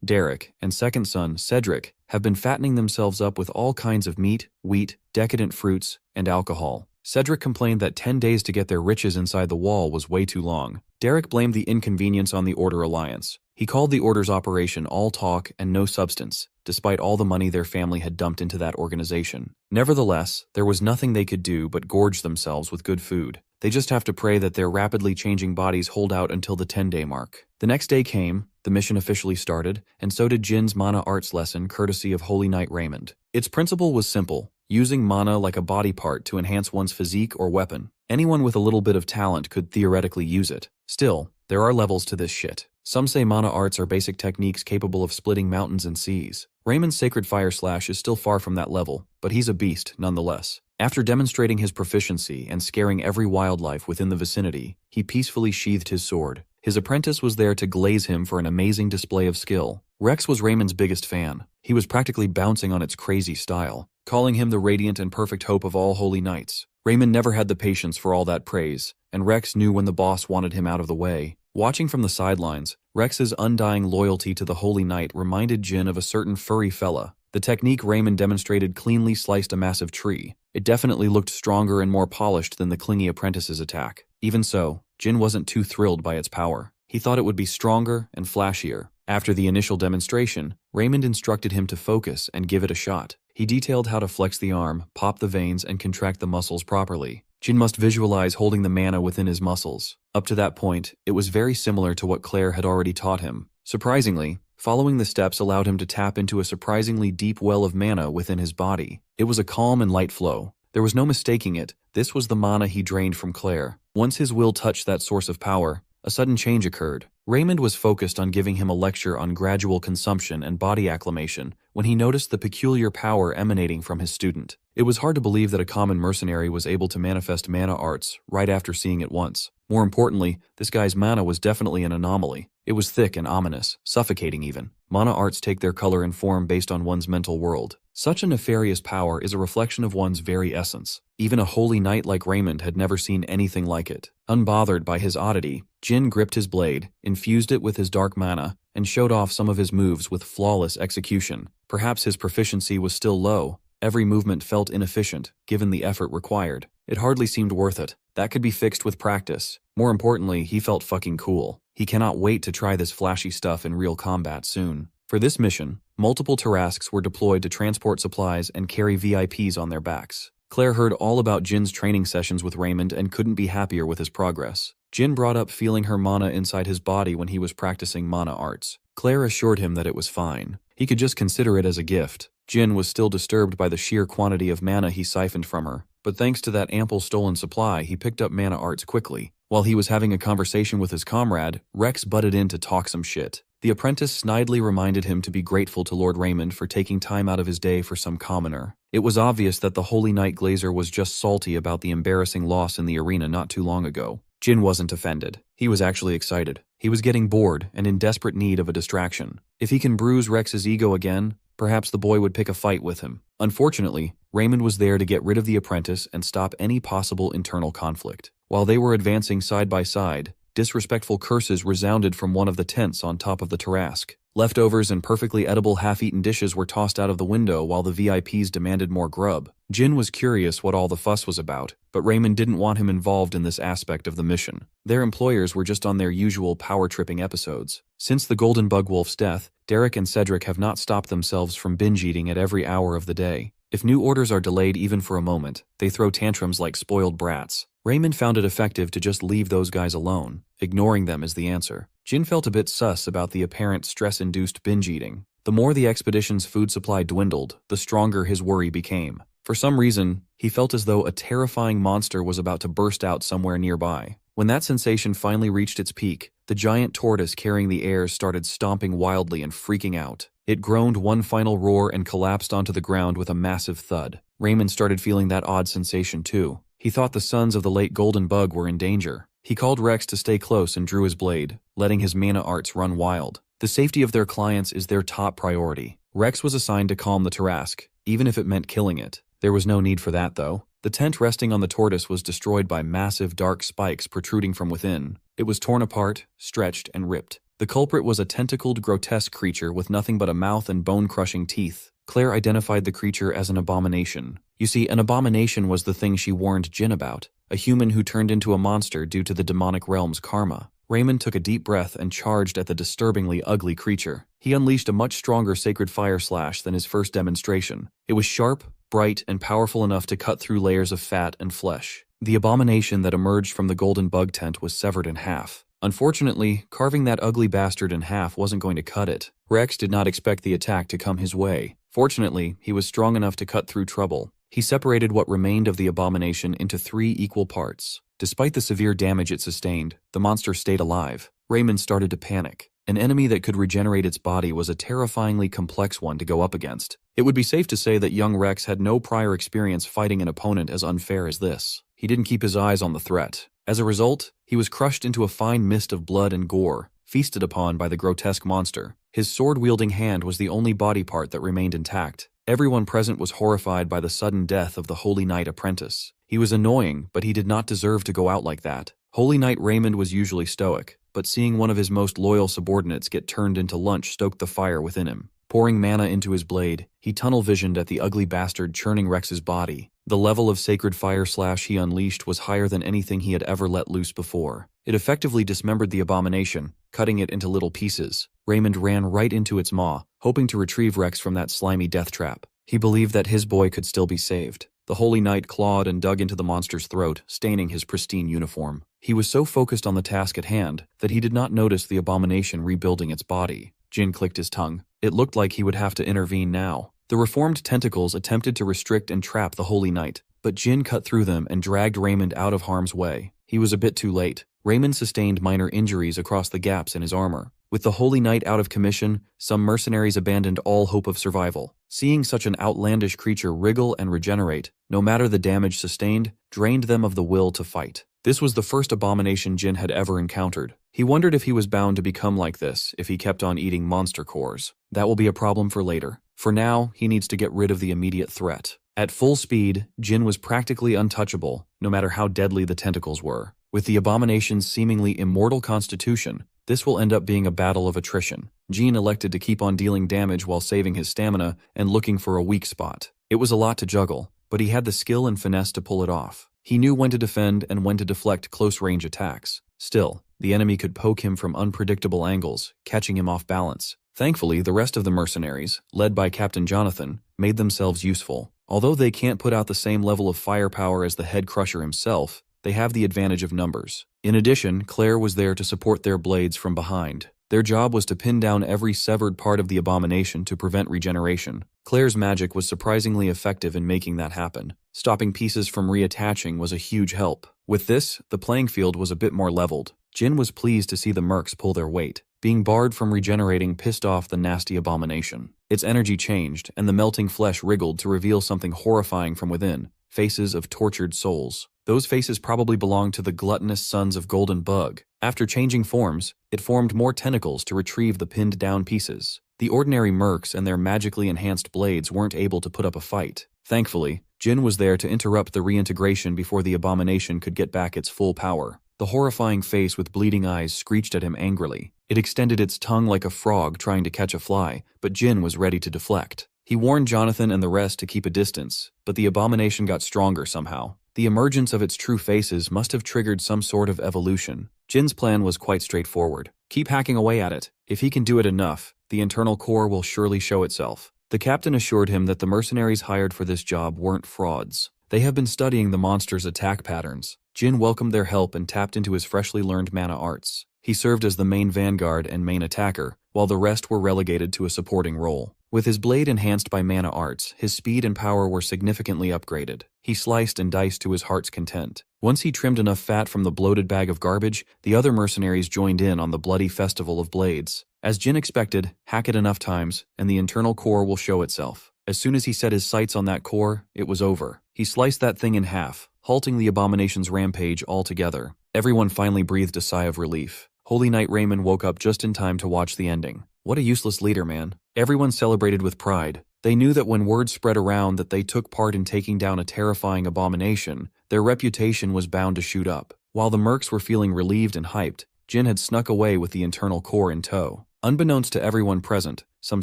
Derek, and second son, Cedric, have been fattening themselves up with all kinds of meat, wheat, decadent fruits, and alcohol. Cedric complained that 10 days to get their riches inside the wall was way too long. Derek blamed the inconvenience on the Order Alliance. He called the Order's operation all talk and no substance, despite all the money their family had dumped into that organization. Nevertheless, there was nothing they could do but gorge themselves with good food. They just have to pray that their rapidly changing bodies hold out until the 10-day mark. The next day came, the mission officially started, and so did Jin's mana arts lesson courtesy of Holy Knight Raymond. Its principle was simple, using mana like a body part to enhance one's physique or weapon. Anyone with a little bit of talent could theoretically use it. Still, there are levels to this shit. Some say mana arts are basic techniques capable of splitting mountains and seas. Raymond's Sacred Fire Slash is still far from that level, but he's a beast nonetheless. After demonstrating his proficiency and scaring every wildlife within the vicinity, he peacefully sheathed his sword. His apprentice was there to glaze him for an amazing display of skill. Rex was Raymond's biggest fan. He was practically bouncing on its crazy style, calling him the radiant and perfect hope of all holy knights. Raymond never had the patience for all that praise, and Rex knew when the boss wanted him out of the way. Watching from the sidelines, Rex's undying loyalty to the Holy Knight reminded Jin of a certain furry fella. The technique Raymond demonstrated cleanly sliced a massive tree. It definitely looked stronger and more polished than the clingy apprentice's attack. Even so, Jin wasn't too thrilled by its power. He thought it would be stronger and flashier. After the initial demonstration, Raymond instructed him to focus and give it a shot. He detailed how to flex the arm, pop the veins, and contract the muscles properly. Jin must visualize holding the mana within his muscles. Up to that point, it was very similar to what Claire had already taught him. Surprisingly, following the steps allowed him to tap into a surprisingly deep well of mana within his body. It was a calm and light flow. There was no mistaking it. This was the mana he drained from Claire. Once his will touched that source of power, a sudden change occurred. Raymond was focused on giving him a lecture on gradual consumption and body acclimation when he noticed the peculiar power emanating from his student. It was hard to believe that a common mercenary was able to manifest mana arts right after seeing it once. More importantly, this guy's mana was definitely an anomaly. It was thick and ominous, suffocating even. Mana arts take their color and form based on one's mental world. Such a nefarious power is a reflection of one's very essence. Even a holy knight like Raymond had never seen anything like it. Unbothered by his oddity, Jin gripped his blade, infused it with his dark mana, and showed off some of his moves with flawless execution. Perhaps his proficiency was still low. Every movement felt inefficient, given the effort required. It hardly seemed worth it. That could be fixed with practice. More importantly, he felt fucking cool. He cannot wait to try this flashy stuff in real combat soon. For this mission, multiple Tarasques were deployed to transport supplies and carry VIPs on their backs. Claire heard all about Jin's training sessions with Raymond and couldn't be happier with his progress. Jin brought up feeling her mana inside his body when he was practicing mana arts. Claire assured him that it was fine. He could just consider it as a gift. Jin was still disturbed by the sheer quantity of mana he siphoned from her, but thanks to that ample stolen supply, he picked up mana arts quickly. While he was having a conversation with his comrade, Rex butted in to talk some shit. The apprentice snidely reminded him to be grateful to Lord Raymond for taking time out of his day for some commoner. It was obvious that the Holy Knight Glazer was just salty about the embarrassing loss in the arena not too long ago. Jin wasn't offended. He was actually excited. He was getting bored and in desperate need of a distraction. If he can bruise Rex's ego again, perhaps the boy would pick a fight with him. Unfortunately, Raymond was there to get rid of the apprentice and stop any possible internal conflict. While they were advancing side by side, disrespectful curses resounded from one of the tents on top of the Tarasque. Leftovers and perfectly edible half-eaten dishes were tossed out of the window while the VIPs demanded more grub. Jin was curious what all the fuss was about, but Raymond didn't want him involved in this aspect of the mission. Their employers were just on their usual power-tripping episodes. Since the Golden Bug Wolf's death, Derek and Cedric have not stopped themselves from binge-eating at every hour of the day. If new orders are delayed even for a moment, they throw tantrums like spoiled brats. Raymond found it effective to just leave those guys alone. Ignoring them is the answer. Jin felt a bit sus about the apparent stress-induced binge-eating. The more the expedition's food supply dwindled, the stronger his worry became. For some reason, he felt as though a terrifying monster was about to burst out somewhere nearby. When that sensation finally reached its peak, the The giant tortoise carrying the heirs started stomping wildly and freaking out. It groaned one final roar and collapsed onto the ground with a massive thud. Raymond started feeling that odd sensation too. He thought the sons of the late Golden Bug were in danger. He called Rex to stay close and drew his blade, letting his mana arts run wild. The safety of their clients is their top priority. Rex was assigned to calm the Tarrasque, even if it meant killing it. There was no need for that though. The tent resting on the tortoise was destroyed by massive dark spikes protruding from within. It was torn apart, stretched, and ripped. The culprit was a tentacled, grotesque creature with nothing but a mouth and bone-crushing teeth. Claire identified the creature as an abomination. You see, an abomination was the thing she warned Jin about, a human who turned into a monster due to the demonic realm's karma. Raymond took a deep breath and charged at the disturbingly ugly creature. He unleashed a much stronger sacred fire slash than his first demonstration. It was sharp, bright, and powerful enough to cut through layers of fat and flesh. The abomination that emerged from the Golden Bug tent was severed in half. Unfortunately, carving that ugly bastard in half wasn't going to cut it. Rex did not expect the attack to come his way. Fortunately, he was strong enough to cut through trouble. He separated what remained of the abomination into 3 equal parts. Despite the severe damage it sustained, the monster stayed alive. Raymond started to panic. An enemy that could regenerate its body was a terrifyingly complex one to go up against. It would be safe to say that young Rex had no prior experience fighting an opponent as unfair as this. He didn't keep his eyes on the threat. As a result, he was crushed into a fine mist of blood and gore, feasted upon by the grotesque monster. His sword-wielding hand was the only body part that remained intact. Everyone present was horrified by the sudden death of the Holy Knight apprentice. He was annoying, but he did not deserve to go out like that. Holy Knight Raymond was usually stoic, but seeing one of his most loyal subordinates get turned into lunch stoked the fire within him. Pouring mana into his blade, he tunnel-visioned at the ugly bastard churning Rex's body. The level of sacred fire slash he unleashed was higher than anything he had ever let loose before. It effectively dismembered the abomination, cutting it into little pieces. Raymond ran right into its maw, hoping to retrieve Rex from that slimy death trap. He believed that his boy could still be saved. The Holy Knight clawed and dug into the monster's throat, staining his pristine uniform. He was so focused on the task at hand that he did not notice the abomination rebuilding its body. Jin clicked his tongue. It looked like he would have to intervene now. The reformed tentacles attempted to restrict and trap the Holy Knight, but Jin cut through them and dragged Raymond out of harm's way. He was a bit too late. Raymond sustained minor injuries across the gaps in his armor. With the Holy Knight out of commission, some mercenaries abandoned all hope of survival. Seeing such an outlandish creature wriggle and regenerate, no matter the damage sustained, drained them of the will to fight. This was the first abomination Jin had ever encountered. He wondered if he was bound to become like this if he kept on eating monster cores. That will be a problem for later. For now, he needs to get rid of the immediate threat. At full speed, Jin was practically untouchable, no matter how deadly the tentacles were. With the abomination's seemingly immortal constitution, this will end up being a battle of attrition. Jin elected to keep on dealing damage while saving his stamina and looking for a weak spot. It was a lot to juggle, but he had the skill and finesse to pull it off. He knew when to defend and when to deflect close-range attacks. Still, the enemy could poke him from unpredictable angles, catching him off balance. Thankfully, the rest of the mercenaries, led by Captain Jonathan, made themselves useful. Although they can't put out the same level of firepower as the head crusher himself, they have the advantage of numbers. In addition, Claire was there to support their blades from behind. Their job was to pin down every severed part of the abomination to prevent regeneration. Claire's magic was surprisingly effective in making that happen. Stopping pieces from reattaching was a huge help. With this, the playing field was a bit more leveled. Jin was pleased to see the mercs pull their weight. Being barred from regenerating pissed off the nasty abomination. Its energy changed, and the melting flesh wriggled to reveal something horrifying from within. Faces of tortured souls. Those faces probably belonged to the gluttonous sons of Golden Bug. After changing forms, it formed more tentacles to retrieve the pinned down pieces. The ordinary mercs and their magically enhanced blades weren't able to put up a fight. Thankfully, Jin was there to interrupt the reintegration before the abomination could get back its full power. The horrifying face with bleeding eyes screeched at him angrily. It extended its tongue like a frog trying to catch a fly, but Jin was ready to deflect. He warned Jonathan and the rest to keep a distance, but the abomination got stronger somehow. The emergence of its true faces must have triggered some sort of evolution. Jin's plan was quite straightforward. Keep hacking away at it. If he can do it enough, the internal core will surely show itself. The captain assured him that the mercenaries hired for this job weren't frauds. They have been studying the monster's attack patterns. Jin welcomed their help and tapped into his freshly learned mana arts. He served as the main vanguard and main attacker, while the rest were relegated to a supporting role. With his blade enhanced by mana arts, his speed and power were significantly upgraded. He sliced and diced to his heart's content. Once he trimmed enough fat from the bloated bag of garbage, the other mercenaries joined in on the bloody festival of blades. As Jin expected, hack it enough times, and the internal core will show itself. As soon as he set his sights on that core, it was over. He sliced that thing in half, halting the abomination's rampage altogether. Everyone finally breathed a sigh of relief. Holy Knight Raymond woke up just in time to watch the ending. What a useless leader, man. Everyone celebrated with pride. They knew that when word spread around that they took part in taking down a terrifying abomination, their reputation was bound to shoot up. While the mercs were feeling relieved and hyped, Jin had snuck away with the internal core in tow. Unbeknownst to everyone present, some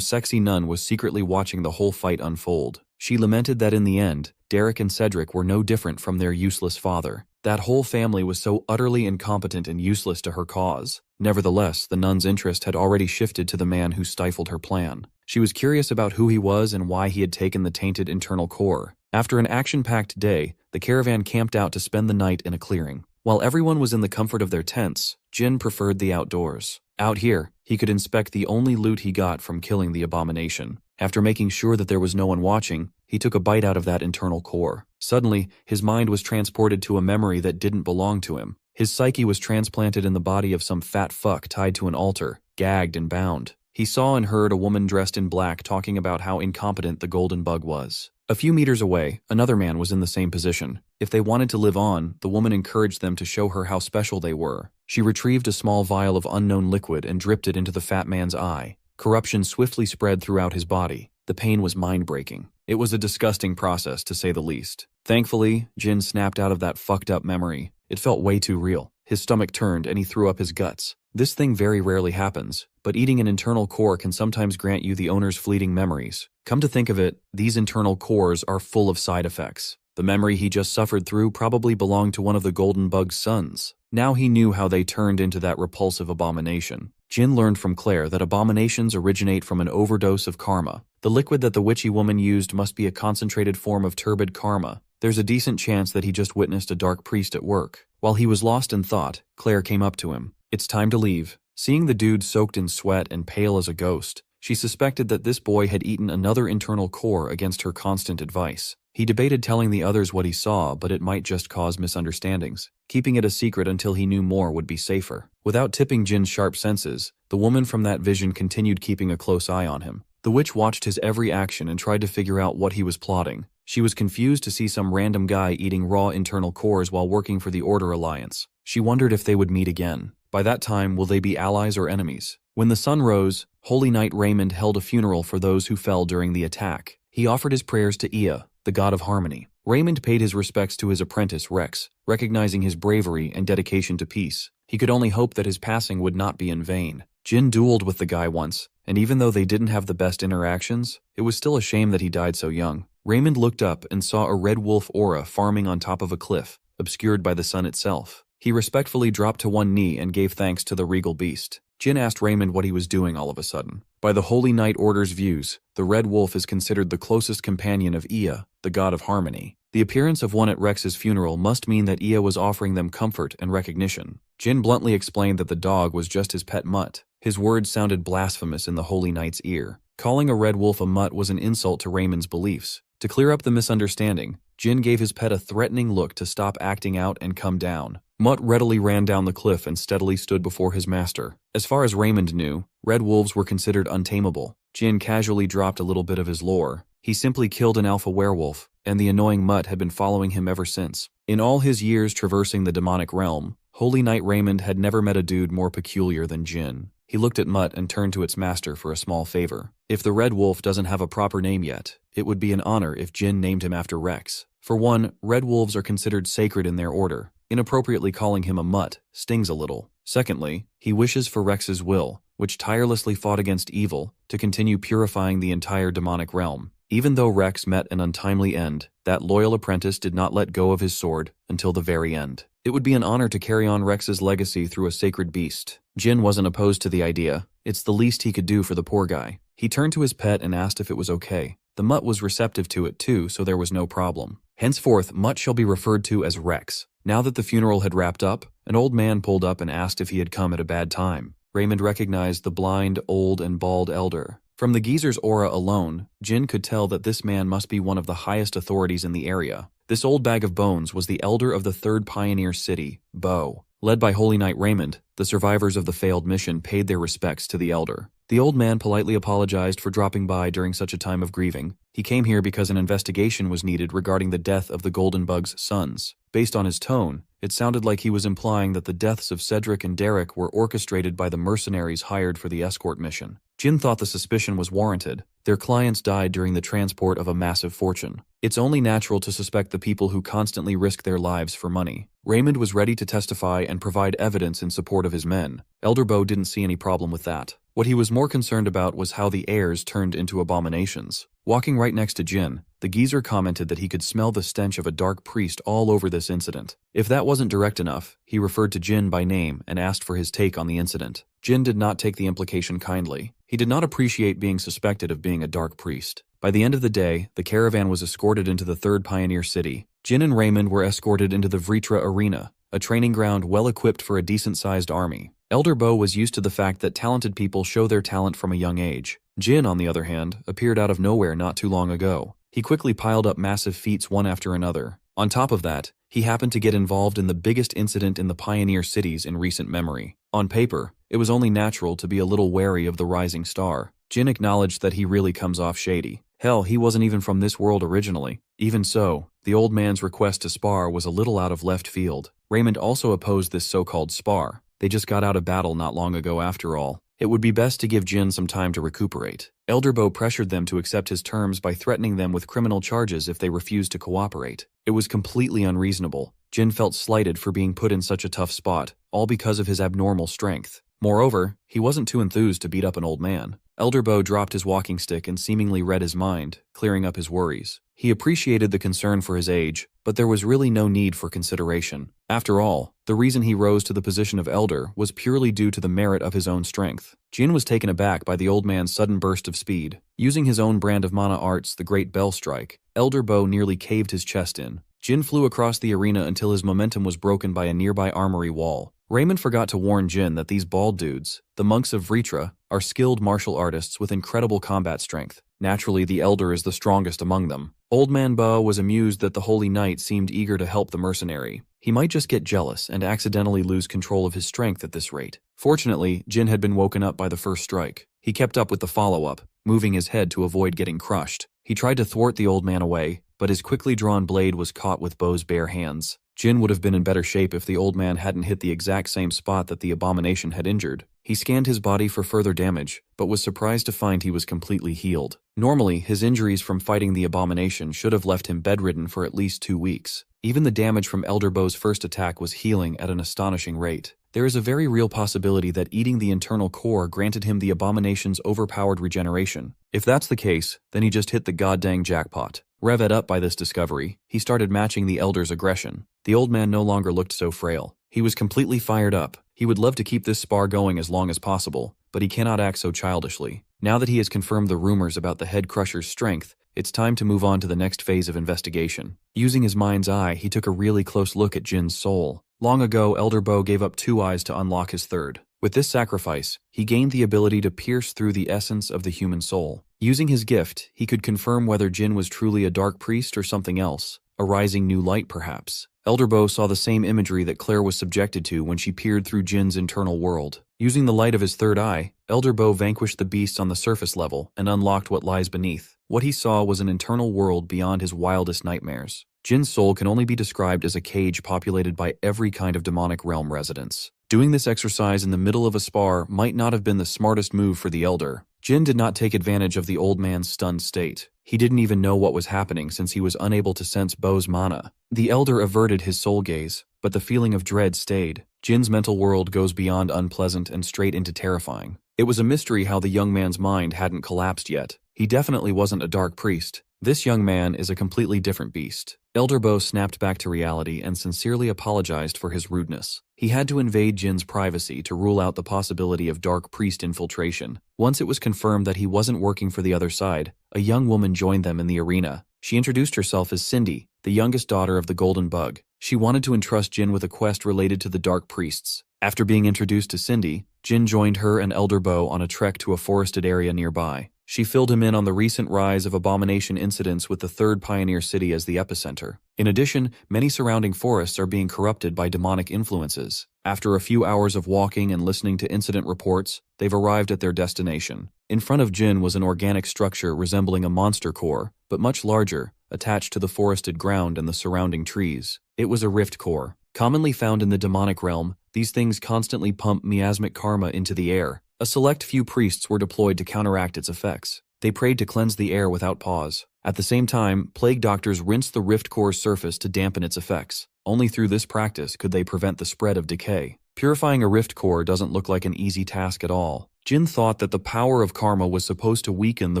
sexy nun was secretly watching the whole fight unfold. She lamented that in the end, Derek and Cedric were no different from their useless father. That whole family was so utterly incompetent and useless to her cause. Nevertheless, the nun's interest had already shifted to the man who stifled her plan. She was curious about who he was and why he had taken the tainted internal core. After an action-packed day, the caravan camped out to spend the night in a clearing. While everyone was in the comfort of their tents, Jin preferred the outdoors. Out here, he could inspect the only loot he got from killing the abomination. After making sure that there was no one watching, he took a bite out of that internal core. Suddenly, his mind was transported to a memory that didn't belong to him. His psyche was transplanted in the body of some fat fuck tied to an altar, gagged and bound. He saw and heard a woman dressed in black talking about how incompetent the golden bug was. A few meters away, another man was in the same position. If they wanted to live on, the woman encouraged them to show her how special they were. She retrieved a small vial of unknown liquid and dripped it into the fat man's eye. Corruption swiftly spread throughout his body. The pain was mind-breaking. It was a disgusting process, to say the least. Thankfully, Jin snapped out of that fucked-up memory. It felt way too real. His stomach turned and he threw up his guts. This thing very rarely happens, but eating an internal core can sometimes grant you the owner's fleeting memories. Come to think of it, these internal cores are full of side effects. The memory he just suffered through probably belonged to one of the golden bug's sons. Now he knew how they turned into that repulsive abomination. Jin learned from Claire that abominations originate from an overdose of karma. The liquid that the witchy woman used must be a concentrated form of turbid karma. There's a decent chance that he just witnessed a dark priest at work. While he was lost in thought, Claire came up to him. It's time to leave. Seeing the dude soaked in sweat and pale as a ghost, she suspected that this boy had eaten another internal core against her constant advice. He debated telling the others what he saw, but it might just cause misunderstandings. Keeping it a secret until he knew more would be safer. Without tipping Jin's sharp senses, the woman from that vision continued keeping a close eye on him. The witch watched his every action and tried to figure out what he was plotting. She was confused to see some random guy eating raw internal cores while working for the Order Alliance. She wondered if they would meet again. By that time, will they be allies or enemies? When the sun rose, Holy Knight Raymond held a funeral for those who fell during the attack. He offered his prayers to Ea, the god of harmony. Raymond paid his respects to his apprentice, Rex, recognizing his bravery and dedication to peace. He could only hope that his passing would not be in vain. Jin dueled with the guy once, and even though they didn't have the best interactions, it was still a shame that he died so young. Raymond looked up and saw a red wolf aura farming on top of a cliff, obscured by the sun itself. He respectfully dropped to one knee and gave thanks to the regal beast. Jin asked Raymond what he was doing all of a sudden. By the Holy Knight Order's views, the red wolf is considered the closest companion of Ea, the god of harmony. The appearance of one at Rex's funeral must mean that Ea was offering them comfort and recognition. Jin bluntly explained that the dog was just his pet mutt. His words sounded blasphemous in the Holy Knight's ear. Calling a red wolf a mutt was an insult to Raymond's beliefs. To clear up the misunderstanding, Jin gave his pet a threatening look to stop acting out and come down. Mutt readily ran down the cliff and steadily stood before his master. As far as Raymond knew, red wolves were considered untamable. Jin casually dropped a little bit of his lore. He simply killed an alpha werewolf, and the annoying mutt had been following him ever since. In all his years traversing the demonic realm, Holy Knight Raymond had never met a dude more peculiar than Jin. He looked at Mutt and turned to its master for a small favor. If the red wolf doesn't have a proper name yet, it would be an honor if Jin named him after Rex. For one, red wolves are considered sacred in their order. Inappropriately calling him a mutt stings a little. Secondly, he wishes for Rex's will, which tirelessly fought against evil, to continue purifying the entire demonic realm. Even though Rex met an untimely end, that loyal apprentice did not let go of his sword until the very end. It would be an honor to carry on Rex's legacy through a sacred beast. Jin wasn't opposed to the idea. It's the least he could do for the poor guy. He turned to his pet and asked if it was okay. The mutt was receptive to it too, so there was no problem. Henceforth, Mutt shall be referred to as Rex. Now that the funeral had wrapped up, an old man pulled up and asked if he had come at a bad time. Raymond recognized the blind, old, and bald elder. From the geezer's aura alone, Jin could tell that this man must be one of the highest authorities in the area. This old bag of bones was the elder of the third pioneer city, Bo. Led by Holy Knight Raymond, the survivors of the failed mission paid their respects to the elder. The old man politely apologized for dropping by during such a time of grieving. He came here because an investigation was needed regarding the death of the Golden Bug's sons. Based on his tone, it sounded like he was implying that the deaths of Cedric and Derek were orchestrated by the mercenaries hired for the escort mission. Jin thought the suspicion was warranted. Their clients died during the transport of a massive fortune. It's only natural to suspect the people who constantly risk their lives for money. Raymond was ready to testify and provide evidence in support of his men. Elder Bo didn't see any problem with that. What he was more concerned about was how the heirs turned into abominations. Walking right next to Jin, the geezer commented that he could smell the stench of a dark priest all over this incident. If that wasn't direct enough, he referred to Jin by name and asked for his take on the incident. Jin did not take the implication kindly. He did not appreciate being suspected of being a dark priest. By the end of the day, the caravan was escorted into the third pioneer city. Jin and Raymond were escorted into the Vritra arena, a training ground well equipped for a decent-sized army. Elder Bo was used to the fact that talented people show their talent from a young age. Jin, on the other hand, appeared out of nowhere not too long ago. He quickly piled up massive feats one after another. On top of that, he happened to get involved in the biggest incident in the pioneer cities in recent memory. On paper, it was only natural to be a little wary of the rising star. Jin acknowledged that he really comes off shady. Hell, he wasn't even from this world originally. Even so, the old man's request to spar was a little out of left field. Raymond also opposed this so-called spar. They just got out of battle not long ago after all. It would be best to give Jin some time to recuperate. Elder Bo pressured them to accept his terms by threatening them with criminal charges if they refused to cooperate. It was completely unreasonable. Jin felt slighted for being put in such a tough spot, all because of his abnormal strength. Moreover, he wasn't too enthused to beat up an old man. Elder Bo dropped his walking stick and seemingly read his mind, clearing up his worries. He appreciated the concern for his age, but there was really no need for consideration. After all, the reason he rose to the position of elder was purely due to the merit of his own strength. Jin was taken aback by the old man's sudden burst of speed. Using his own brand of mana arts, the Great Bell Strike, Elder Bo nearly caved his chest in. Jin flew across the arena until his momentum was broken by a nearby armory wall. Raymond forgot to warn Jin that these bald dudes, the monks of Vritra, are skilled martial artists with incredible combat strength. Naturally, the elder is the strongest among them. Old Man Bo was amused that the Holy Knight seemed eager to help the mercenary. He might just get jealous and accidentally lose control of his strength at this rate. Fortunately, Jin had been woken up by the first strike. He kept up with the follow-up, moving his head to avoid getting crushed. He tried to thwart the old man away, but his quickly drawn blade was caught with Bo's bare hands. Jin would have been in better shape if the old man hadn't hit the exact same spot that the abomination had injured. He scanned his body for further damage, but was surprised to find he was completely healed. Normally, his injuries from fighting the abomination should have left him bedridden for at least 2 weeks. Even the damage from Elder Bo's first attack was healing at an astonishing rate. There is a very real possibility that eating the internal core granted him the abomination's overpowered regeneration. If that's the case, then he just hit the goddamn jackpot. Revet up by this discovery, he started matching the elder's aggression. The old man no longer looked so frail. He was completely fired up. He would love to keep this spar going as long as possible, but he cannot act so childishly. Now that he has confirmed the rumors about the head crusher's strength, it's time to move on to the next phase of investigation. Using his mind's eye, he took a really close look at Jin's soul. Long ago, Elder Bo gave up 2 eyes to unlock his third. With this sacrifice, he gained the ability to pierce through the essence of the human soul. Using his gift, he could confirm whether Jin was truly a dark priest or something else, a rising new light perhaps. Elder Bo saw the same imagery that Claire was subjected to when she peered through Jin's internal world. Using the light of his third eye, Elder Bo vanquished the beasts on the surface level and unlocked what lies beneath. What he saw was an internal world beyond his wildest nightmares. Jin's soul can only be described as a cage populated by every kind of demonic realm residents. Doing this exercise in the middle of a spar might not have been the smartest move for the elder. Jin did not take advantage of the old man's stunned state. He didn't even know what was happening since he was unable to sense Bo's mana. The elder averted his soul gaze, but the feeling of dread stayed. Jin's mental world goes beyond unpleasant and straight into terrifying. It was a mystery how the young man's mind hadn't collapsed yet. He definitely wasn't a dark priest. This young man is a completely different beast. Elder Bo snapped back to reality and sincerely apologized for his rudeness. He had to invade Jin's privacy to rule out the possibility of dark priest infiltration. Once it was confirmed that he wasn't working for the other side, a young woman joined them in the arena. She introduced herself as Cindy, the youngest daughter of the Golden Bug. She wanted to entrust Jin with a quest related to the dark priests. After being introduced to Cindy, Jin joined her and Elder Bo on a trek to a forested area nearby. She filled him in on the recent rise of abomination incidents with the third pioneer city as the epicenter. In addition, many surrounding forests are being corrupted by demonic influences. After a few hours of walking and listening to incident reports, they've arrived at their destination. In front of Jin was an organic structure resembling a monster core, but much larger, attached to the forested ground and the surrounding trees. It was a rift core. Commonly found in the demonic realm, these things constantly pump miasmic karma into the air. A select few priests were deployed to counteract its effects. They prayed to cleanse the air without pause. At the same time, plague doctors rinsed the rift core's surface to dampen its effects. Only through this practice could they prevent the spread of decay. Purifying a rift core doesn't look like an easy task at all. Jin thought that the power of karma was supposed to weaken the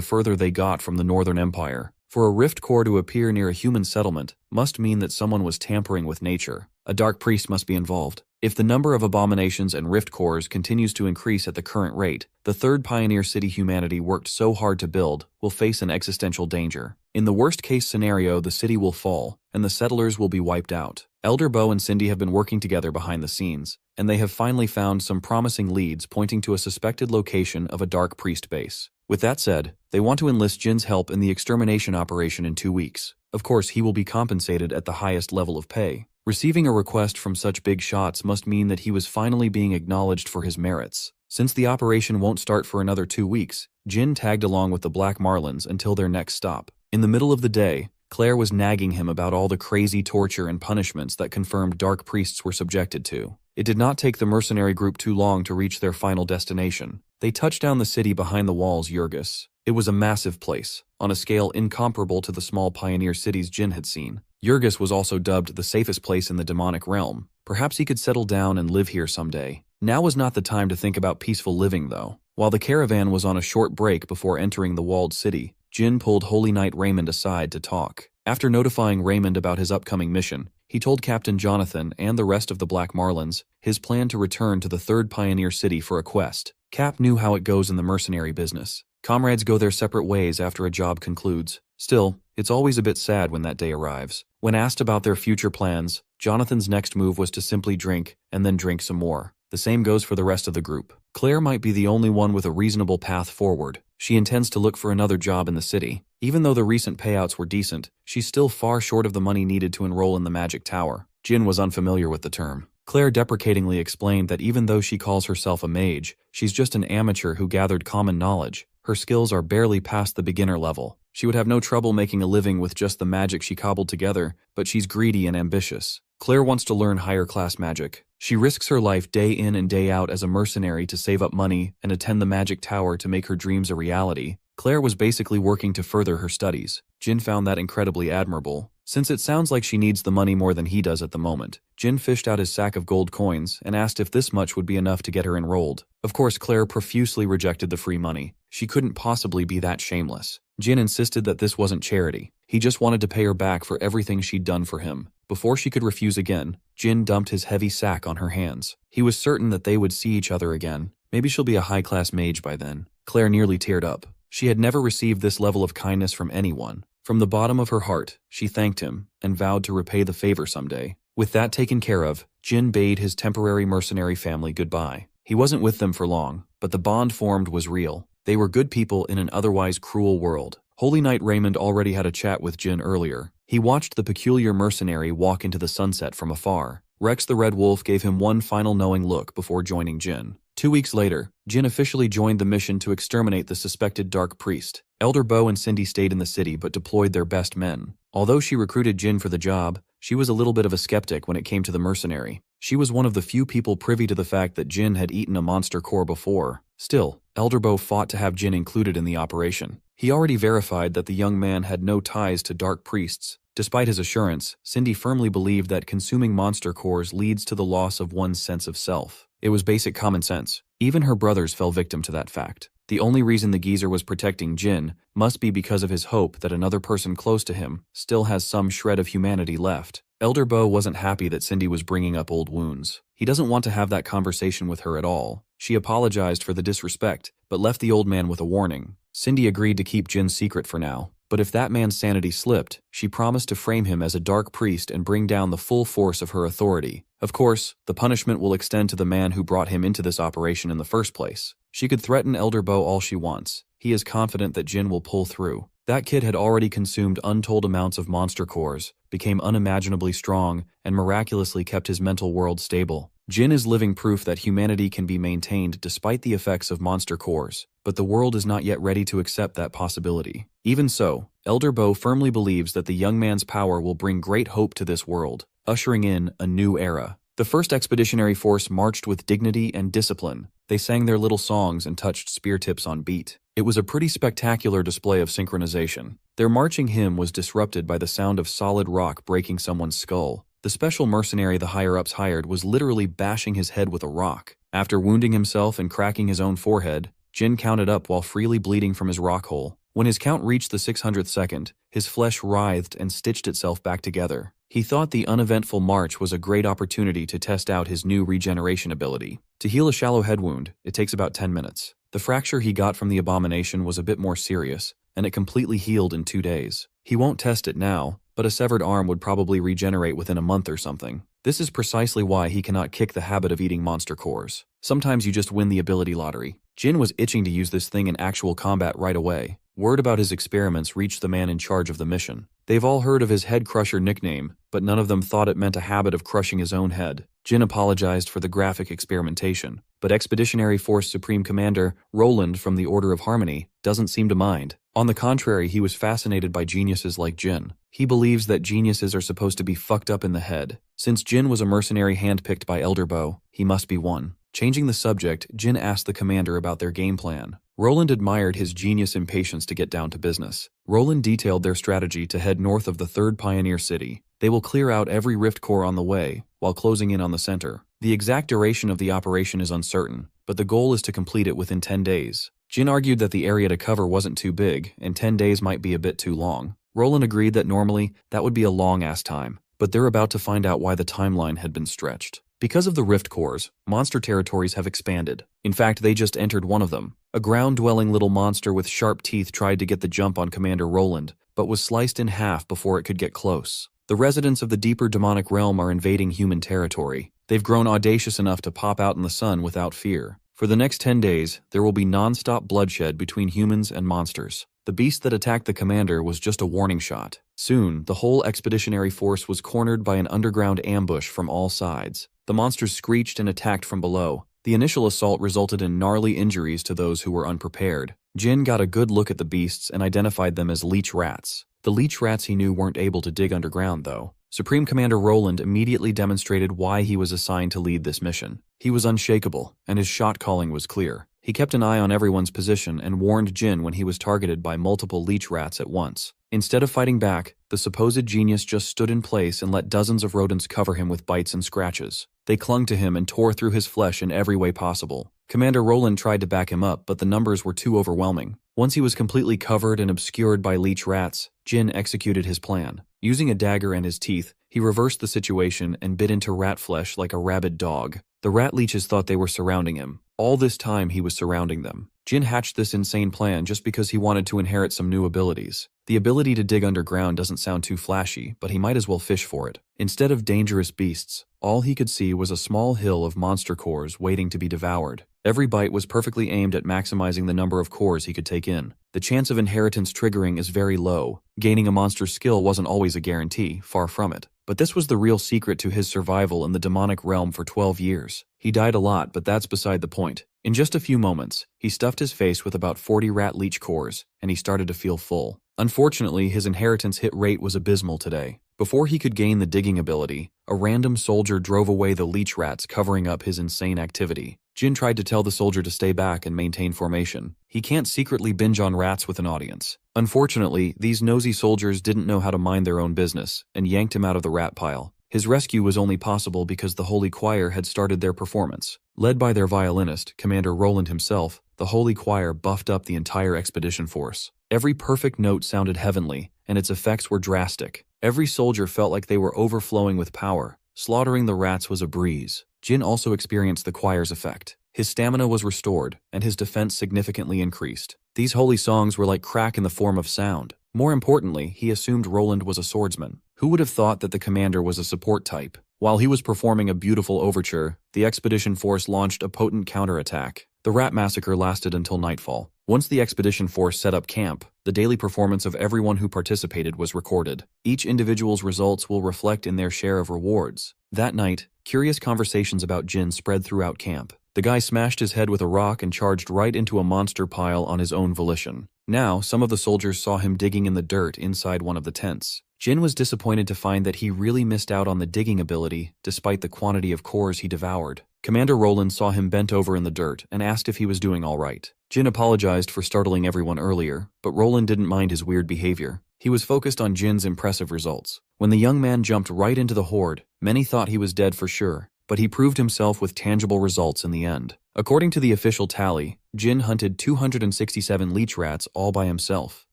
further they got from the Northern Empire. For a rift core to appear near a human settlement must mean that someone was tampering with nature. A dark priest must be involved. If the number of abominations and rift cores continues to increase at the current rate, the third pioneer city humanity worked so hard to build will face an existential danger. In the worst-case scenario, the city will fall, and the settlers will be wiped out. Elder Bo and Cindy have been working together behind the scenes, and they have finally found some promising leads pointing to a suspected location of a dark priest base. With that said, they want to enlist Jin's help in the extermination operation in 2 weeks. Of course, he will be compensated at the highest level of pay. Receiving a request from such big shots must mean that he was finally being acknowledged for his merits. Since the operation won't start for another 2 weeks, Jin tagged along with the Black Marlins until their next stop. In the middle of the day, Claire was nagging him about all the crazy torture and punishments that confirmed dark priests were subjected to. It did not take the mercenary group too long to reach their final destination. They touched down the city behind the walls Yurgis. It was a massive place, on a scale incomparable to the small pioneer cities Jin had seen. Yurgis was also dubbed the safest place in the demonic realm. Perhaps he could settle down and live here someday. Now was not the time to think about peaceful living, though. While the caravan was on a short break before entering the walled city, Jin pulled Holy Knight Raymond aside to talk. After notifying Raymond about his upcoming mission, he told Captain Jonathan and the rest of the Black Marlins his plan to return to the third pioneer city for a quest. Cap knew how it goes in the mercenary business. Comrades go their separate ways after a job concludes. Still, it's always a bit sad when that day arrives. When asked about their future plans, Jonathan's next move was to simply drink and then drink some more. The same goes for the rest of the group. Claire might be the only one with a reasonable path forward. She intends to look for another job in the city. Even though the recent payouts were decent, she's still far short of the money needed to enroll in the Magic Tower. Jin was unfamiliar with the term. Claire deprecatingly explained that even though she calls herself a mage, she's just an amateur who gathered common knowledge. Her skills are barely past the beginner level. She would have no trouble making a living with just the magic she cobbled together, but she's greedy and ambitious. Claire wants to learn higher-class magic. She risks her life day in and day out as a mercenary to save up money and attend the Magic Tower to make her dreams a reality. Claire was basically working to further her studies. Jin found that incredibly admirable. Since it sounds like she needs the money more than he does at the moment, Jin fished out his sack of gold coins and asked if this much would be enough to get her enrolled. Of course, Claire profusely rejected the free money. She couldn't possibly be that shameless. Jin insisted that this wasn't charity. He just wanted to pay her back for everything she'd done for him. Before she could refuse again, Jin dumped his heavy sack on her hands. He was certain that they would see each other again. Maybe she'll be a high-class mage by then. Claire nearly teared up. She had never received this level of kindness from anyone. From the bottom of her heart, she thanked him and vowed to repay the favor someday. With that taken care of, Jin bade his temporary mercenary family goodbye. He wasn't with them for long, but the bond formed was real. They were good people in an otherwise cruel world. Holy Knight Raymond already had a chat with Jin earlier. He watched the peculiar mercenary walk into the sunset from afar. Rex the Red Wolf gave him one final knowing look before joining Jin. 2 weeks later, Jin officially joined the mission to exterminate the suspected dark priest. Elder Bo and Cindy stayed in the city but deployed their best men. Although she recruited Jin for the job, she was a little bit of a skeptic when it came to the mercenary. She was one of the few people privy to the fact that Jin had eaten a monster core before. Still, Elder Bo fought to have Jin included in the operation. He already verified that the young man had no ties to dark priests. Despite his assurance, Cindy firmly believed that consuming monster cores leads to the loss of one's sense of self. It was basic common sense. Even her brothers fell victim to that fact. The only reason the geezer was protecting Jin must be because of his hope that another person close to him still has some shred of humanity left. Elder Bo wasn't happy that Cindy was bringing up old wounds. He doesn't want to have that conversation with her at all. She apologized for the disrespect, but left the old man with a warning. Cindy agreed to keep Jin's secret for now, but if that man's sanity slipped, she promised to frame him as a dark priest and bring down the full force of her authority. Of course, the punishment will extend to the man who brought him into this operation in the first place. She could threaten Elder Bo all she wants. he is confident that Jin will pull through. That kid had already consumed untold amounts of monster cores, became unimaginably strong, and miraculously kept his mental world stable. Jin is living proof that humanity can be maintained despite the effects of monster cores, but the world is not yet ready to accept that possibility. Even so, Elder Bo firmly believes that the young man's power will bring great hope to this world, ushering in a new era. The first expeditionary force marched with dignity and discipline. They sang their little songs and touched spear tips on beat. It was a pretty spectacular display of synchronization. Their marching hymn was disrupted by the sound of solid rock breaking someone's skull. The special mercenary the higher-ups hired was literally bashing his head with a rock. After wounding himself and cracking his own forehead, Jin counted up while freely bleeding from his rock hole. When his count reached the 600th second, his flesh writhed and stitched itself back together. He thought the uneventful march was a great opportunity to test out his new regeneration ability. To heal a shallow head wound, it takes about 10 minutes. The fracture he got from the abomination was a bit more serious, and it completely healed in 2 days. He won't test it now, but a severed arm would probably regenerate within a month or something. This is precisely why he cannot kick the habit of eating monster cores. Sometimes you just win the ability lottery. Jin was itching to use this thing in actual combat right away. Word about his experiments reached the man in charge of the mission. They've all heard of his head crusher nickname, but none of them thought it meant a habit of crushing his own head. Jin apologized for the graphic experimentation, but Expeditionary Force Supreme Commander Roland from the Order of Harmony doesn't seem to mind. On the contrary, he was fascinated by geniuses like Jin. He believes that geniuses are supposed to be fucked up in the head. Since Jin was a mercenary handpicked by Elder Bo, he must be one. Changing the subject, Jin asked the commander about their game plan. Roland admired his genius impatience to get down to business. Roland detailed their strategy to head north of the third pioneer city. They will clear out every rift core on the way, while closing in on the center. The exact duration of the operation is uncertain, but the goal is to complete it within 10 days. Jin argued that the area to cover wasn't too big, and 10 days might be a bit too long. Roland agreed that normally, that would be a long-ass time, but they're about to find out why the timeline had been stretched. Because of the rift cores, monster territories have expanded. In fact, they just entered one of them. A ground-dwelling little monster with sharp teeth tried to get the jump on Commander Roland, but was sliced in half before it could get close. The residents of the deeper demonic realm are invading human territory. They've grown audacious enough to pop out in the sun without fear. For the next 10 days, there will be non-stop bloodshed between humans and monsters. The beast that attacked the commander was just a warning shot. Soon, the whole expeditionary force was cornered by an underground ambush from all sides. The monsters screeched and attacked from below. The initial assault resulted in gnarly injuries to those who were unprepared. Jin got a good look at the beasts and identified them as leech rats. The leech rats he knew weren't able to dig underground, though. Supreme Commander Roland immediately demonstrated why he was assigned to lead this mission. He was unshakable, and his shot calling was clear. He kept an eye on everyone's position and warned Jin when he was targeted by multiple leech rats at once. Instead of fighting back, the supposed genius just stood in place and let dozens of rodents cover him with bites and scratches. They clung to him and tore through his flesh in every way possible. Commander Roland tried to back him up, but the numbers were too overwhelming. Once he was completely covered and obscured by leech rats, Jin executed his plan. Using a dagger and his teeth, he reversed the situation and bit into rat flesh like a rabid dog. The rat leeches thought they were surrounding him. All this time he was surrounding them. Jin hatched this insane plan just because he wanted to inherit some new abilities. The ability to dig underground doesn't sound too flashy, but he might as well fish for it. Instead of dangerous beasts, all he could see was a small hill of monster cores waiting to be devoured. Every bite was perfectly aimed at maximizing the number of cores he could take in. The chance of inheritance triggering is very low. Gaining a monster's skill wasn't always a guarantee, far from it. But this was the real secret to his survival in the demonic realm for 12 years. He died a lot, but that's beside the point. In just a few moments, he stuffed his face with about 40 rat leech cores, and he started to feel full. Unfortunately, his inheritance hit rate was abysmal today. Before he could gain the digging ability, a random soldier drove away the leech rats covering up his insane activity. Jin tried to tell the soldier to stay back and maintain formation. He can't secretly binge on rats with an audience. Unfortunately, these nosy soldiers didn't know how to mind their own business and yanked him out of the rat pile. His rescue was only possible because the Holy Choir had started their performance. Led by their violinist, Commander Roland himself, the Holy Choir buffed up the entire expedition force. Every perfect note sounded heavenly, and its effects were drastic. Every soldier felt like they were overflowing with power. Slaughtering the rats was a breeze. Jin also experienced the choir's effect. His stamina was restored, and his defense significantly increased. These holy songs were like crack in the form of sound. More importantly, he assumed Roland was a swordsman. Who would have thought that the commander was a support type? While he was performing a beautiful overture, the expedition force launched a potent counterattack. The rat massacre lasted until nightfall. Once the expedition force set up camp, the daily performance of everyone who participated was recorded. Each individual's results will reflect in their share of rewards. That night, curious conversations about Jin spread throughout camp. The guy smashed his head with a rock and charged right into a monster pile on his own volition. Now, some of the soldiers saw him digging in the dirt inside one of the tents. Jin was disappointed to find that he really missed out on the digging ability, despite the quantity of cores he devoured. Commander Roland saw him bent over in the dirt and asked if he was doing all right. Jin apologized for startling everyone earlier, but Roland didn't mind his weird behavior. He was focused on Jin's impressive results. When the young man jumped right into the horde, many thought he was dead for sure, but he proved himself with tangible results in the end. According to the official tally, Jin hunted 267 leech rats all by himself.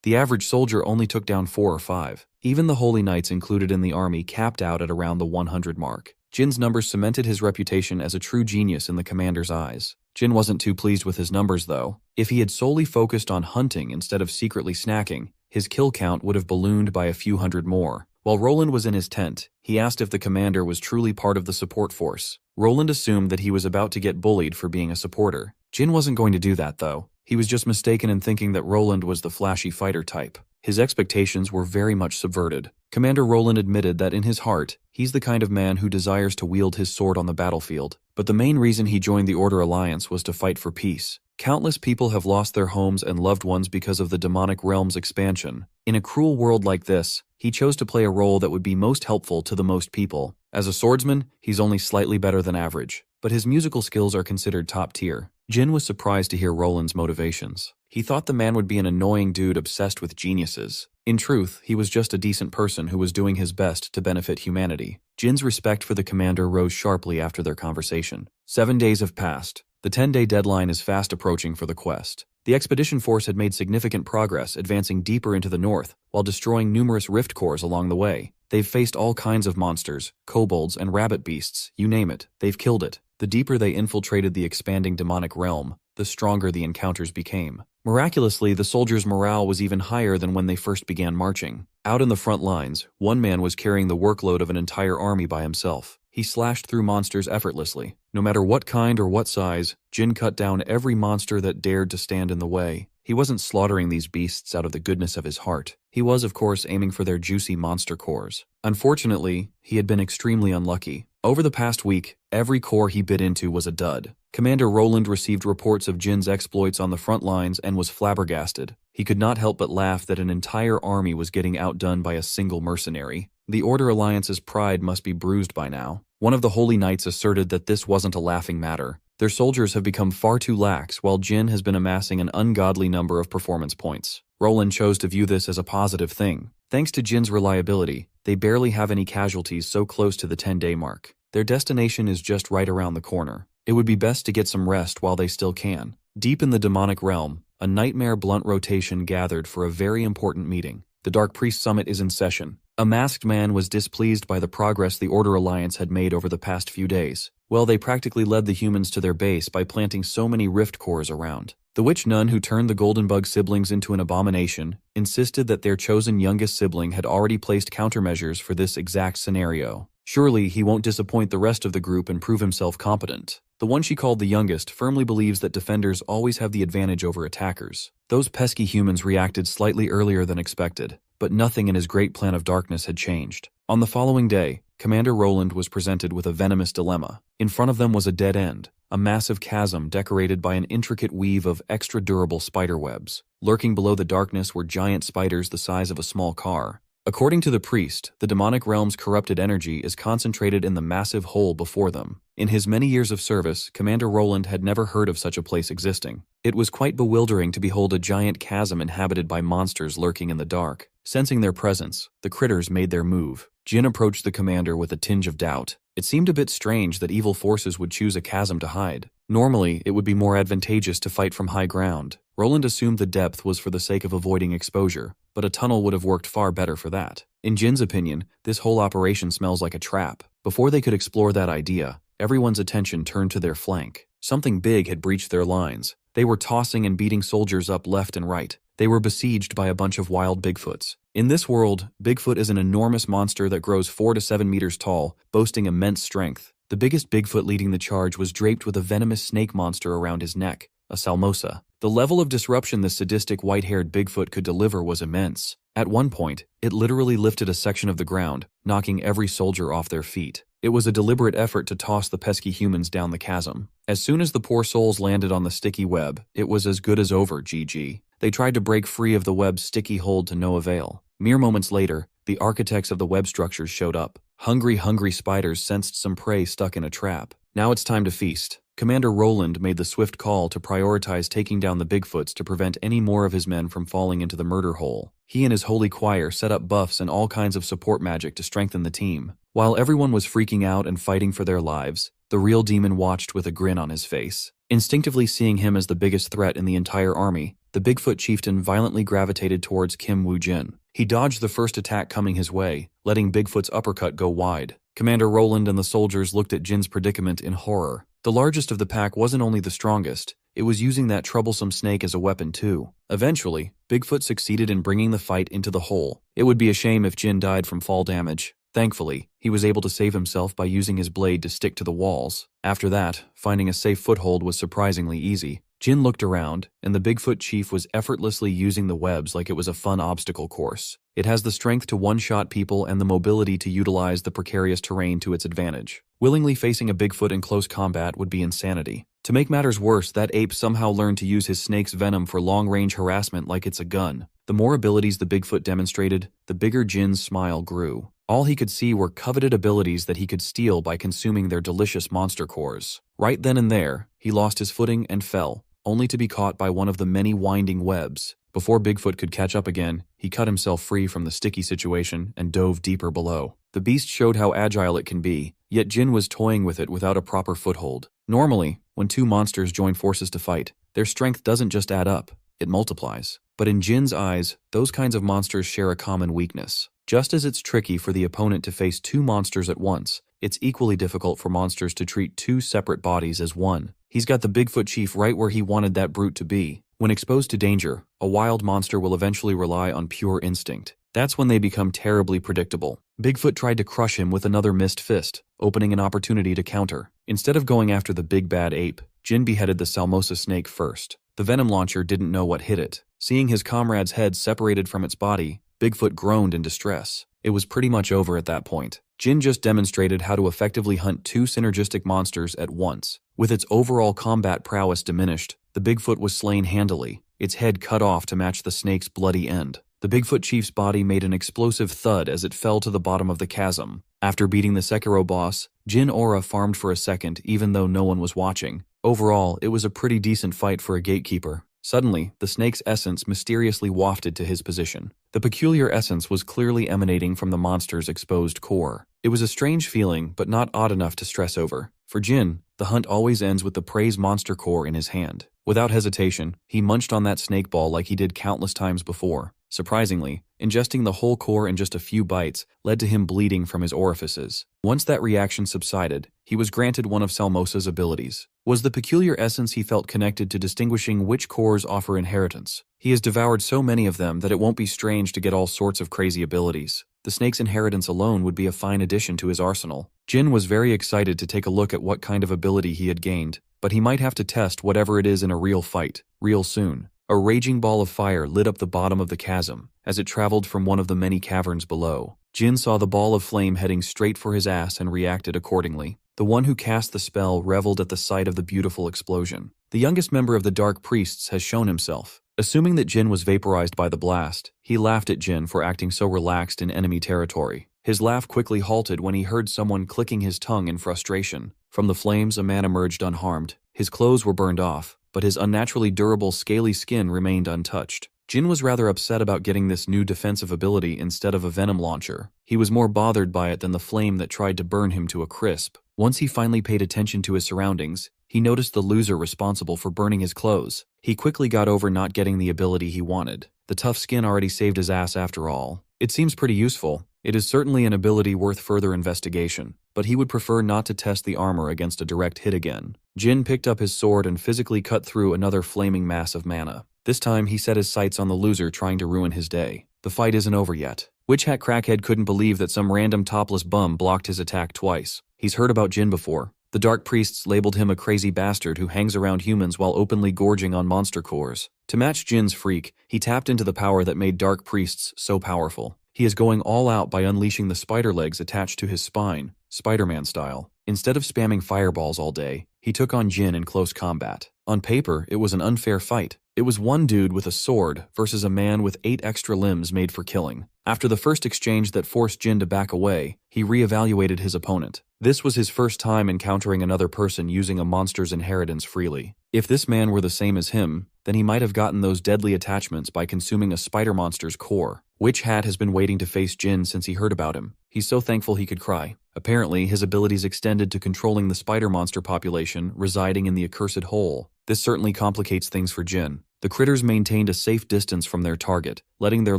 The average soldier only took down 4 or 5. Even the holy knights included in the army capped out at around the 100 mark. Jin's numbers cemented his reputation as a true genius in the commander's eyes. Jin wasn't too pleased with his numbers though. If he had solely focused on hunting instead of secretly snacking, his kill count would have ballooned by a few hundred more. While Roland was in his tent, he asked if the commander was truly part of the support force. Roland assumed that he was about to get bullied for being a supporter. Jin wasn't going to do that though. He was just mistaken in thinking that Roland was the flashy fighter type. His expectations were very much subverted. Commander Roland admitted that in his heart, he's the kind of man who desires to wield his sword on the battlefield. But the main reason he joined the Order Alliance was to fight for peace. Countless people have lost their homes and loved ones because of the demonic realm's expansion. In a cruel world like this, he chose to play a role that would be most helpful to the most people. As a swordsman, he's only slightly better than average, but his musical skills are considered top tier. Jin was surprised to hear Roland's motivations. He thought the man would be an annoying dude obsessed with geniuses. In truth, he was just a decent person who was doing his best to benefit humanity. Jin's respect for the commander rose sharply after their conversation. 7 days have passed. The 10-day deadline is fast approaching for the quest. The expedition force had made significant progress, advancing deeper into the north, while destroying numerous rift cores along the way. They've faced all kinds of monsters, kobolds and rabbit beasts, you name it, they've killed it. The deeper they infiltrated the expanding demonic realm, the stronger the encounters became. Miraculously, the soldiers' morale was even higher than when they first began marching. Out in the front lines, one man was carrying the workload of an entire army by himself. He slashed through monsters effortlessly. No matter what kind or what size, Jin cut down every monster that dared to stand in the way. He wasn't slaughtering these beasts out of the goodness of his heart. He was, of course, aiming for their juicy monster cores. Unfortunately, he had been extremely unlucky. Over the past week, every core he bit into was a dud. Commander Roland received reports of Jin's exploits on the front lines and was flabbergasted. He could not help but laugh that an entire army was getting outdone by a single mercenary. The Order Alliance's pride must be bruised by now. One of the Holy Knights asserted that this wasn't a laughing matter. Their soldiers have become far too lax, while Jin has been amassing an ungodly number of performance points. Roland chose to view this as a positive thing. Thanks to Jin's reliability, they barely have any casualties so close to the 10-day mark. Their destination is just right around the corner. It would be best to get some rest while they still can. Deep in the demonic realm, a nightmare blunt rotation gathered for a very important meeting. The Dark Priest Summit is in session. A masked man was displeased by the progress the Order Alliance had made over the past few days. Well, they practically led the humans to their base by planting so many rift cores around. The witch nun who turned the Golden Bug siblings into an abomination insisted that their chosen youngest sibling had already placed countermeasures for this exact scenario. Surely he won't disappoint the rest of the group and prove himself competent. The one she called the youngest firmly believes that defenders always have the advantage over attackers. Those pesky humans reacted slightly earlier than expected, but nothing in his great plan of darkness had changed. On the following day, Commander Roland was presented with a venomous dilemma. In front of them was a dead end, a massive chasm decorated by an intricate weave of extra-durable spider webs. Lurking below the darkness were giant spiders the size of a small car. According to the priest, the demonic realm's corrupted energy is concentrated in the massive hole before them. In his many years of service, Commander Roland had never heard of such a place existing. It was quite bewildering to behold a giant chasm inhabited by monsters lurking in the dark. Sensing their presence, the critters made their move. Jin approached the commander with a tinge of doubt. It seemed a bit strange that evil forces would choose a chasm to hide. Normally, it would be more advantageous to fight from high ground. Roland assumed the depth was for the sake of avoiding exposure, but a tunnel would have worked far better for that. In Jin's opinion, this whole operation smells like a trap. Before they could explore that idea, everyone's attention turned to their flank. Something big had breached their lines. They were tossing and beating soldiers up left and right. They were besieged by a bunch of wild Bigfoots. In this world, Bigfoot is an enormous monster that grows 4 to 7 meters tall, boasting immense strength. The biggest Bigfoot leading the charge was draped with a venomous snake monster around his neck, a salmosa. The level of disruption this sadistic white-haired Bigfoot could deliver was immense. At one point, it literally lifted a section of the ground, knocking every soldier off their feet. It was a deliberate effort to toss the pesky humans down the chasm. As soon as the poor souls landed on the sticky web, it was as good as over, GG. They tried to break free of the web's sticky hold to no avail. Mere moments later, the architects of the web structures showed up. Hungry spiders sensed some prey stuck in a trap. Now it's time to feast. Commander Roland made the swift call to prioritize taking down the Bigfoots to prevent any more of his men from falling into the murder hole. He and his holy choir set up buffs and all kinds of support magic to strengthen the team. While everyone was freaking out and fighting for their lives, the real demon watched with a grin on his face. Instinctively seeing him as the biggest threat in the entire army, the Bigfoot chieftain violently gravitated towards Kim Woo-jin. He dodged the first attack coming his way, letting Bigfoot's uppercut go wide. Commander Roland and the soldiers looked at Jin's predicament in horror. The largest of the pack wasn't only the strongest, it was using that troublesome snake as a weapon too. Eventually, Bigfoot succeeded in bringing the fight into the hole. It would be a shame if Jin died from fall damage. Thankfully, he was able to save himself by using his blade to stick to the walls. After that, finding a safe foothold was surprisingly easy. Jin looked around, and the Bigfoot chief was effortlessly using the webs like it was a fun obstacle course. It has the strength to one-shot people and the mobility to utilize the precarious terrain to its advantage. Willingly facing a Bigfoot in close combat would be insanity. To make matters worse, that ape somehow learned to use his snake's venom for long-range harassment like it's a gun. The more abilities the Bigfoot demonstrated, the bigger Jin's smile grew. All he could see were coveted abilities that he could steal by consuming their delicious monster cores. Right then and there, he lost his footing and fell, only to be caught by one of the many winding webs. Before Bigfoot could catch up again, he cut himself free from the sticky situation and dove deeper below. The beast showed how agile it can be, yet Jin was toying with it without a proper foothold. Normally, when two monsters join forces to fight, their strength doesn't just add up, it multiplies. But in Jin's eyes, those kinds of monsters share a common weakness. Just as it's tricky for the opponent to face two monsters at once, it's equally difficult for monsters to treat two separate bodies as one. He's got the Bigfoot chief right where he wanted that brute to be. When exposed to danger, a wild monster will eventually rely on pure instinct. That's when they become terribly predictable. Bigfoot tried to crush him with another missed fist, opening an opportunity to counter. Instead of going after the big bad ape, Jin beheaded the Salmosa snake first. The venom launcher didn't know what hit it. Seeing his comrade's head separated from its body, Bigfoot groaned in distress. It was pretty much over at that point. Jin just demonstrated how to effectively hunt two synergistic monsters at once. With its overall combat prowess diminished, the Bigfoot was slain handily, its head cut off to match the snake's bloody end. The Bigfoot chief's body made an explosive thud as it fell to the bottom of the chasm. After beating the Sekiro boss, Jin Aura farmed for a second even though no one was watching. Overall, it was a pretty decent fight for a gatekeeper. Suddenly, the snake's essence mysteriously wafted to his position. The peculiar essence was clearly emanating from the monster's exposed core. It was a strange feeling, but not odd enough to stress over. For Jin, the hunt always ends with the prey's monster core in his hand. Without hesitation, he munched on that snake ball like he did countless times before. Surprisingly, ingesting the whole core in just a few bites led to him bleeding from his orifices. Once that reaction subsided, he was granted one of Salmosa's abilities. Was the peculiar essence he felt connected to distinguishing which cores offer inheritance. He has devoured so many of them that it won't be strange to get all sorts of crazy abilities. The snake's inheritance alone would be a fine addition to his arsenal. Jin was very excited to take a look at what kind of ability he had gained, but he might have to test whatever it is in a real fight, real soon. A raging ball of fire lit up the bottom of the chasm as it traveled from one of the many caverns below. Jin saw the ball of flame heading straight for his ass and reacted accordingly. The one who cast the spell reveled at the sight of the beautiful explosion. The youngest member of the Dark Priests has shown himself. Assuming that Jin was vaporized by the blast, he laughed at Jin for acting so relaxed in enemy territory. His laugh quickly halted when he heard someone clicking his tongue in frustration. From the flames, a man emerged unharmed. His clothes were burned off, but his unnaturally durable, scaly skin remained untouched. Jin was rather upset about getting this new defensive ability instead of a venom launcher. He was more bothered by it than the flame that tried to burn him to a crisp. Once he finally paid attention to his surroundings, he noticed the loser responsible for burning his clothes. He quickly got over not getting the ability he wanted. The tough skin already saved his ass after all. It seems pretty useful. It is certainly an ability worth further investigation, but he would prefer not to test the armor against a direct hit again. Jin picked up his sword and physically cut through another flaming mass of mana. This time he set his sights on the loser trying to ruin his day. The fight isn't over yet. Witch Hat Crackhead couldn't believe that some random topless bum blocked his attack twice. He's heard about Jin before, The Dark Priests labeled him a crazy bastard who hangs around humans while openly gorging on monster cores. To match Jin's freak, he tapped into the power that made Dark Priests so powerful. He is going all out by unleashing the spider legs attached to his spine, Spider-Man style. Instead of spamming fireballs all day, he took on Jin in close combat. On paper, it was an unfair fight. It was one dude with a sword versus a man with 8 extra limbs made for killing. After the first exchange that forced Jin to back away, he re-evaluated his opponent. This was his first time encountering another person using a monster's inheritance freely. If this man were the same as him, then he might have gotten those deadly attachments by consuming a spider monster's core. Witch Hat has been waiting to face Jin since he heard about him. He's so thankful he could cry. Apparently, his abilities extended to controlling the spider monster population residing in the accursed hole. This certainly complicates things for Jin. The critters maintained a safe distance from their target, letting their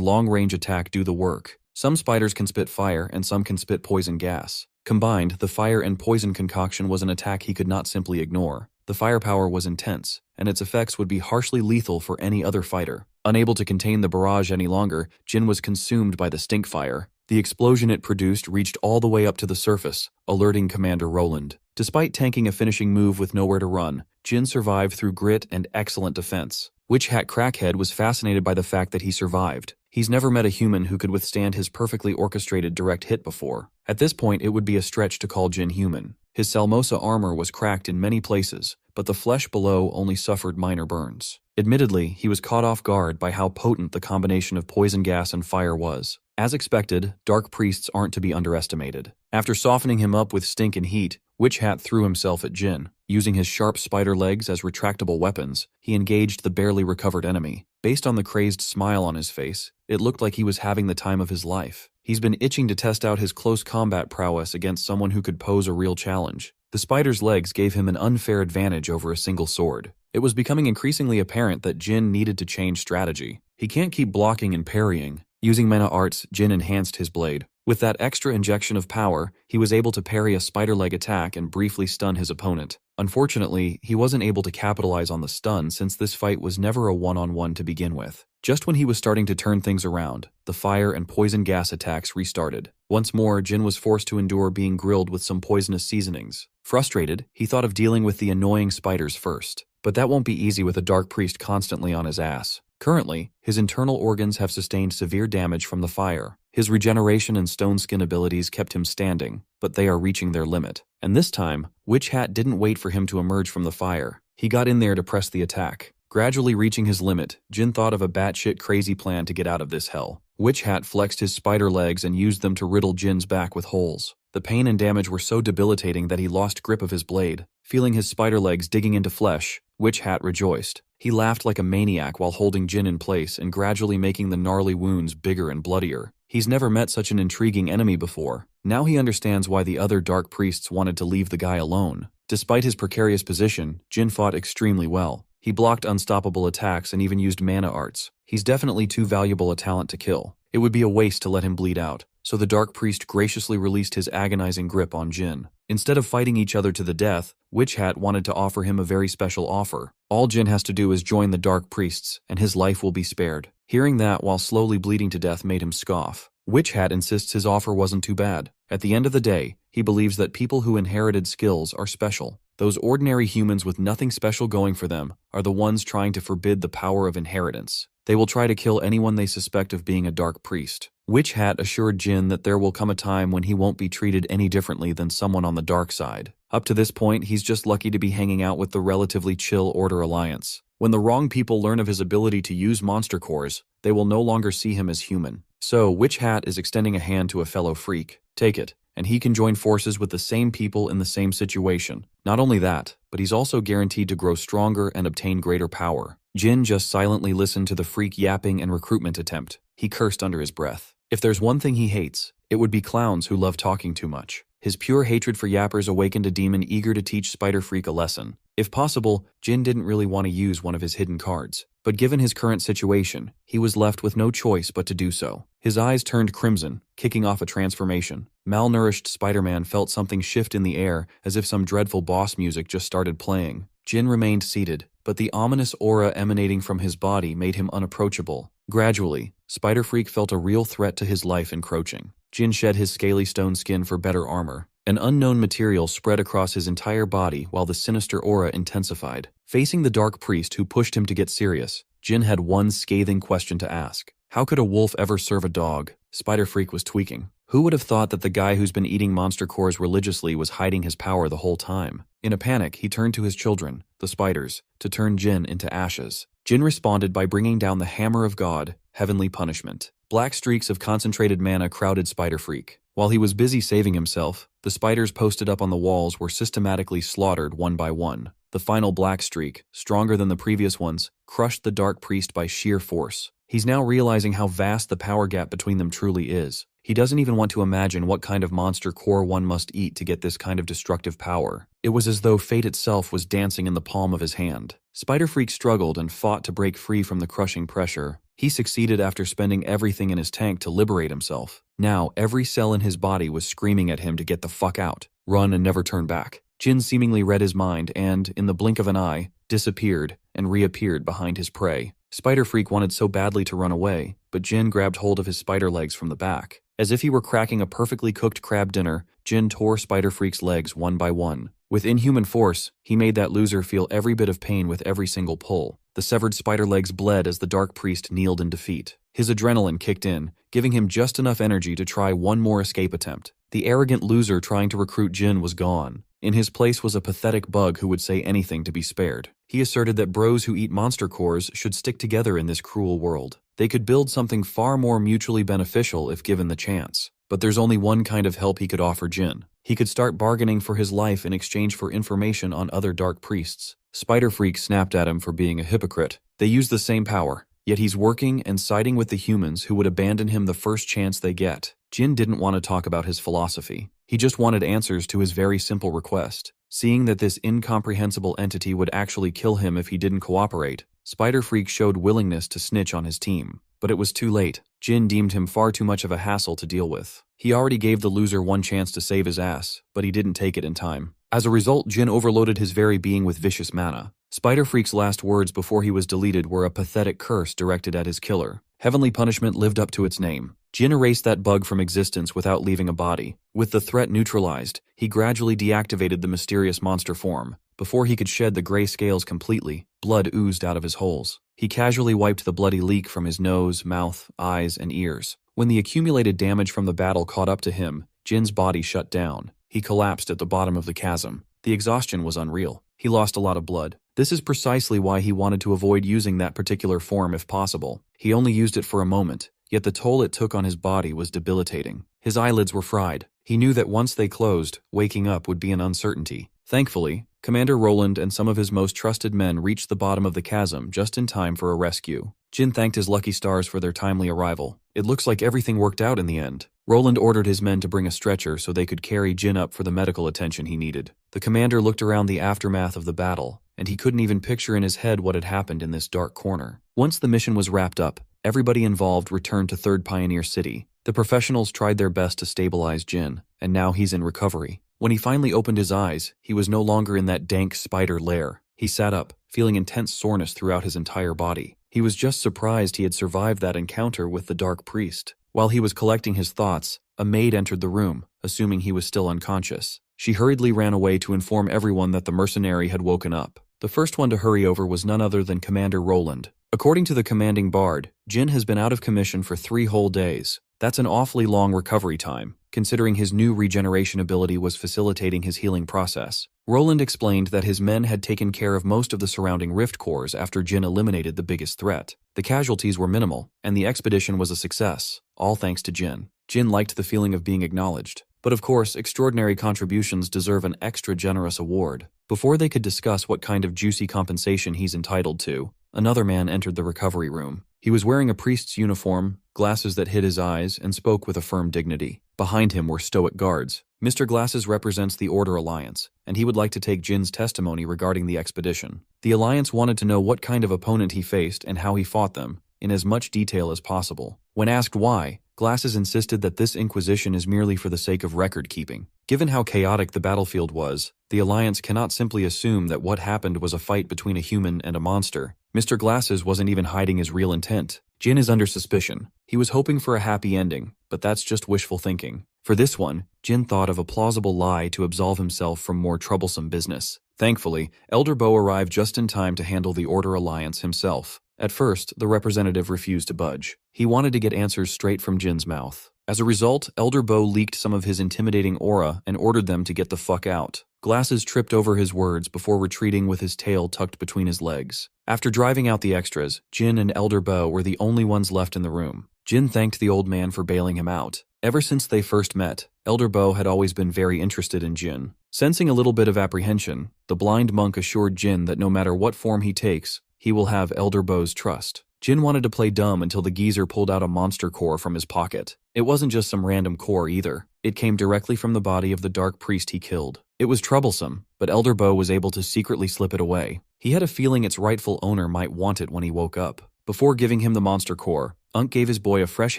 long-range attack do the work. Some spiders can spit fire and some can spit poison gas. Combined, the fire and poison concoction was an attack he could not simply ignore. The firepower was intense, and its effects would be harshly lethal for any other fighter. Unable to contain the barrage any longer, Jin was consumed by the stink fire. The explosion it produced reached all the way up to the surface, alerting Commander Roland. Despite tanking a finishing move with nowhere to run, Jin survived through grit and excellent defense. Witch Hat Crackhead was fascinated by the fact that he survived. He's never met a human who could withstand his perfectly orchestrated direct hit before. At this point, it would be a stretch to call Jin human. His Salmosa armor was cracked in many places, but the flesh below only suffered minor burns. Admittedly, he was caught off guard by how potent the combination of poison gas and fire was. As expected, Dark Priests aren't to be underestimated. After softening him up with stink and heat, Witch Hat threw himself at Jin. Using his sharp spider legs as retractable weapons, he engaged the barely recovered enemy. Based on the crazed smile on his face, it looked like he was having the time of his life. He's been itching to test out his close combat prowess against someone who could pose a real challenge. The spider's legs gave him an unfair advantage over a single sword. It was becoming increasingly apparent that Jin needed to change strategy. He can't keep blocking and parrying. Using mana arts, Jin enhanced his blade. With that extra injection of power, he was able to parry a spider leg attack and briefly stun his opponent. Unfortunately, he wasn't able to capitalize on the stun since this fight was never a one-on-one to begin with. Just when he was starting to turn things around, the fire and poison gas attacks restarted. Once more, Jin was forced to endure being grilled with some poisonous seasonings. Frustrated, he thought of dealing with the annoying spiders first. But that won't be easy with a Dark Priest constantly on his ass. Currently, his internal organs have sustained severe damage from the fire. His regeneration and stone skin abilities kept him standing, but they are reaching their limit. And this time, Witch Hat didn't wait for him to emerge from the fire. He got in there to press the attack. Gradually reaching his limit, Jin thought of a batshit crazy plan to get out of this hell. Witch Hat flexed his spider legs and used them to riddle Jin's back with holes. The pain and damage were so debilitating that he lost grip of his blade. Feeling his spider legs digging into flesh, Witch Hat rejoiced. He laughed like a maniac while holding Jin in place and gradually making the gnarly wounds bigger and bloodier. He's never met such an intriguing enemy before. Now he understands why the other Dark Priests wanted to leave the guy alone. Despite his precarious position, Jin fought extremely well. He blocked unstoppable attacks and even used mana arts. He's definitely too valuable a talent to kill. It would be a waste to let him bleed out, so the Dark Priest graciously released his agonizing grip on Jin. Instead of fighting each other to the death, Witch Hat wanted to offer him a very special offer. All Jin has to do is join the Dark Priests, and his life will be spared. Hearing that while slowly bleeding to death made him scoff. Witch Hat insists his offer wasn't too bad. At the end of the day, he believes that people who inherited skills are special. Those ordinary humans with nothing special going for them are the ones trying to forbid the power of inheritance. They will try to kill anyone they suspect of being a Dark Priest. Witch Hat assured Jin that there will come a time when he won't be treated any differently than someone on the dark side. Up to this point, he's just lucky to be hanging out with the relatively chill Order Alliance. When the wrong people learn of his ability to use monster cores, they will no longer see him as human. So, Witch Hat is extending a hand to a fellow freak. Take it, and he can join forces with the same people in the same situation. Not only that, but he's also guaranteed to grow stronger and obtain greater power. Jin just silently listened to the freak yapping and recruitment attempt. He cursed under his breath. If there's one thing he hates, it would be clowns who love talking too much. His pure hatred for yappers awakened a demon eager to teach Spider Freak a lesson. If possible, Jin didn't really want to use one of his hidden cards. But given his current situation, he was left with no choice but to do so. His eyes turned crimson, kicking off a transformation. Malnourished Spider-Man felt something shift in the air as if some dreadful boss music just started playing. Jin remained seated, but the ominous aura emanating from his body made him unapproachable. Gradually, Spider Freak felt a real threat to his life encroaching. Jin shed his scaly stone skin for better armor. An unknown material spread across his entire body while the sinister aura intensified. Facing the dark priest who pushed him to get serious, Jin had one scathing question to ask. How could a wolf ever serve a dog? Spider Freak was tweaking. Who would have thought that the guy who's been eating monster cores religiously was hiding his power the whole time? In a panic, he turned to his children, the spiders, to turn Jin into ashes. Jin responded by bringing down the Hammer of God, heavenly punishment. Black streaks of concentrated mana crowded Spider Freak. While he was busy saving himself, the spiders posted up on the walls were systematically slaughtered one by one. The final black streak, stronger than the previous ones, crushed the dark priest by sheer force. He's now realizing how vast the power gap between them truly is. He doesn't even want to imagine what kind of monster core one must eat to get this kind of destructive power. It was as though fate itself was dancing in the palm of his hand. Spider Freak struggled and fought to break free from the crushing pressure. He succeeded after spending everything in his tank to liberate himself. Now, every cell in his body was screaming at him to get the fuck out, run and never turn back. Jin seemingly read his mind and, in the blink of an eye, disappeared and reappeared behind his prey. Spider Freak wanted so badly to run away, but Jin grabbed hold of his spider legs from the back. As if he were cracking a perfectly cooked crab dinner, Jin tore Spider Freak's legs one by one. With inhuman force, he made that loser feel every bit of pain with every single pull. The severed spider legs bled as the dark priest kneeled in defeat. His adrenaline kicked in, giving him just enough energy to try one more escape attempt. The arrogant loser trying to recruit Jin was gone. In his place was a pathetic bug who would say anything to be spared. He asserted that bros who eat monster cores should stick together in this cruel world. They could build something far more mutually beneficial if given the chance. But there's only one kind of help he could offer Jin. He could start bargaining for his life in exchange for information on other dark priests. Spider Freak snapped at him for being a hypocrite. They use the same power, yet he's working and siding with the humans who would abandon him the first chance they get. Jin didn't want to talk about his philosophy. He just wanted answers to his very simple request. Seeing that this incomprehensible entity would actually kill him if he didn't cooperate, Spider Freak showed willingness to snitch on his team. But it was too late. Jin deemed him far too much of a hassle to deal with. He already gave the loser one chance to save his ass, but he didn't take it in time. As a result, Jin overloaded his very being with vicious mana. Spider Freak's last words before he was deleted were a pathetic curse directed at his killer. Heavenly punishment lived up to its name. Jin erased that bug from existence without leaving a body. With the threat neutralized, he gradually deactivated the mysterious monster form. Before he could shed the gray scales completely, blood oozed out of his holes. He casually wiped the bloody leak from his nose, mouth, eyes, and ears. When the accumulated damage from the battle caught up to him, Jin's body shut down. He collapsed at the bottom of the chasm. The exhaustion was unreal. He lost a lot of blood. This is precisely why he wanted to avoid using that particular form if possible. He only used it for a moment, yet the toll it took on his body was debilitating. His eyelids were fried. He knew that once they closed, waking up would be an uncertainty. Thankfully, Commander Roland and some of his most trusted men reached the bottom of the chasm just in time for a rescue. Jin thanked his lucky stars for their timely arrival. It looks like everything worked out in the end. Roland ordered his men to bring a stretcher so they could carry Jin up for the medical attention he needed. The commander looked around the aftermath of the battle, and he couldn't even picture in his head what had happened in this dark corner. Once the mission was wrapped up, everybody involved returned to Third Pioneer City. The professionals tried their best to stabilize Jin, and now he's in recovery. When he finally opened his eyes, he was no longer in that dank spider lair. He sat up, feeling intense soreness throughout his entire body. He was just surprised he had survived that encounter with the dark priest. While he was collecting his thoughts, a maid entered the room, assuming he was still unconscious. She hurriedly ran away to inform everyone that the mercenary had woken up. The first one to hurry over was none other than Commander Roland. According to the commanding bard, Jin has been out of commission for 3 whole days. That's an awfully long recovery time, considering his new regeneration ability was facilitating his healing process. Roland explained that his men had taken care of most of the surrounding rift cores after Jin eliminated the biggest threat. The casualties were minimal, and the expedition was a success, all thanks to Jin. Jin liked the feeling of being acknowledged. But of course, extraordinary contributions deserve an extra generous award. Before they could discuss what kind of juicy compensation he's entitled to, another man entered the recovery room. He was wearing a priest's uniform, glasses that hid his eyes, and spoke with a firm dignity. Behind him were stoic guards. Mr. Glasses represents the Order Alliance, and he would like to take Jin's testimony regarding the expedition. The Alliance wanted to know what kind of opponent he faced and how he fought them, in as much detail as possible. When asked why, Glasses insisted that this inquisition is merely for the sake of record-keeping. Given how chaotic the battlefield was, the Alliance cannot simply assume that what happened was a fight between a human and a monster. Mr. Glasses wasn't even hiding his real intent. Jin is under suspicion. He was hoping for a happy ending, but that's just wishful thinking. For this one, Jin thought of a plausible lie to absolve himself from more troublesome business. Thankfully, Elder Bo arrived just in time to handle the Order Alliance himself. At first, the representative refused to budge. He wanted to get answers straight from Jin's mouth. As a result, Elder Bo leaked some of his intimidating aura and ordered them to get the fuck out. Glasses tripped over his words before retreating with his tail tucked between his legs. After driving out the extras, Jin and Elder Bo were the only ones left in the room. Jin thanked the old man for bailing him out. Ever since they first met, Elder Bo had always been very interested in Jin. Sensing a little bit of apprehension, the blind monk assured Jin that no matter what form he takes, he will have Elder Bo's trust. Jin wanted to play dumb until the geezer pulled out a monster core from his pocket. It wasn't just some random core either. It came directly from the body of the dark priest he killed. It was troublesome, but Elder Bo was able to secretly slip it away. He had a feeling its rightful owner might want it when he woke up. Before giving him the monster core, Unk gave his boy a fresh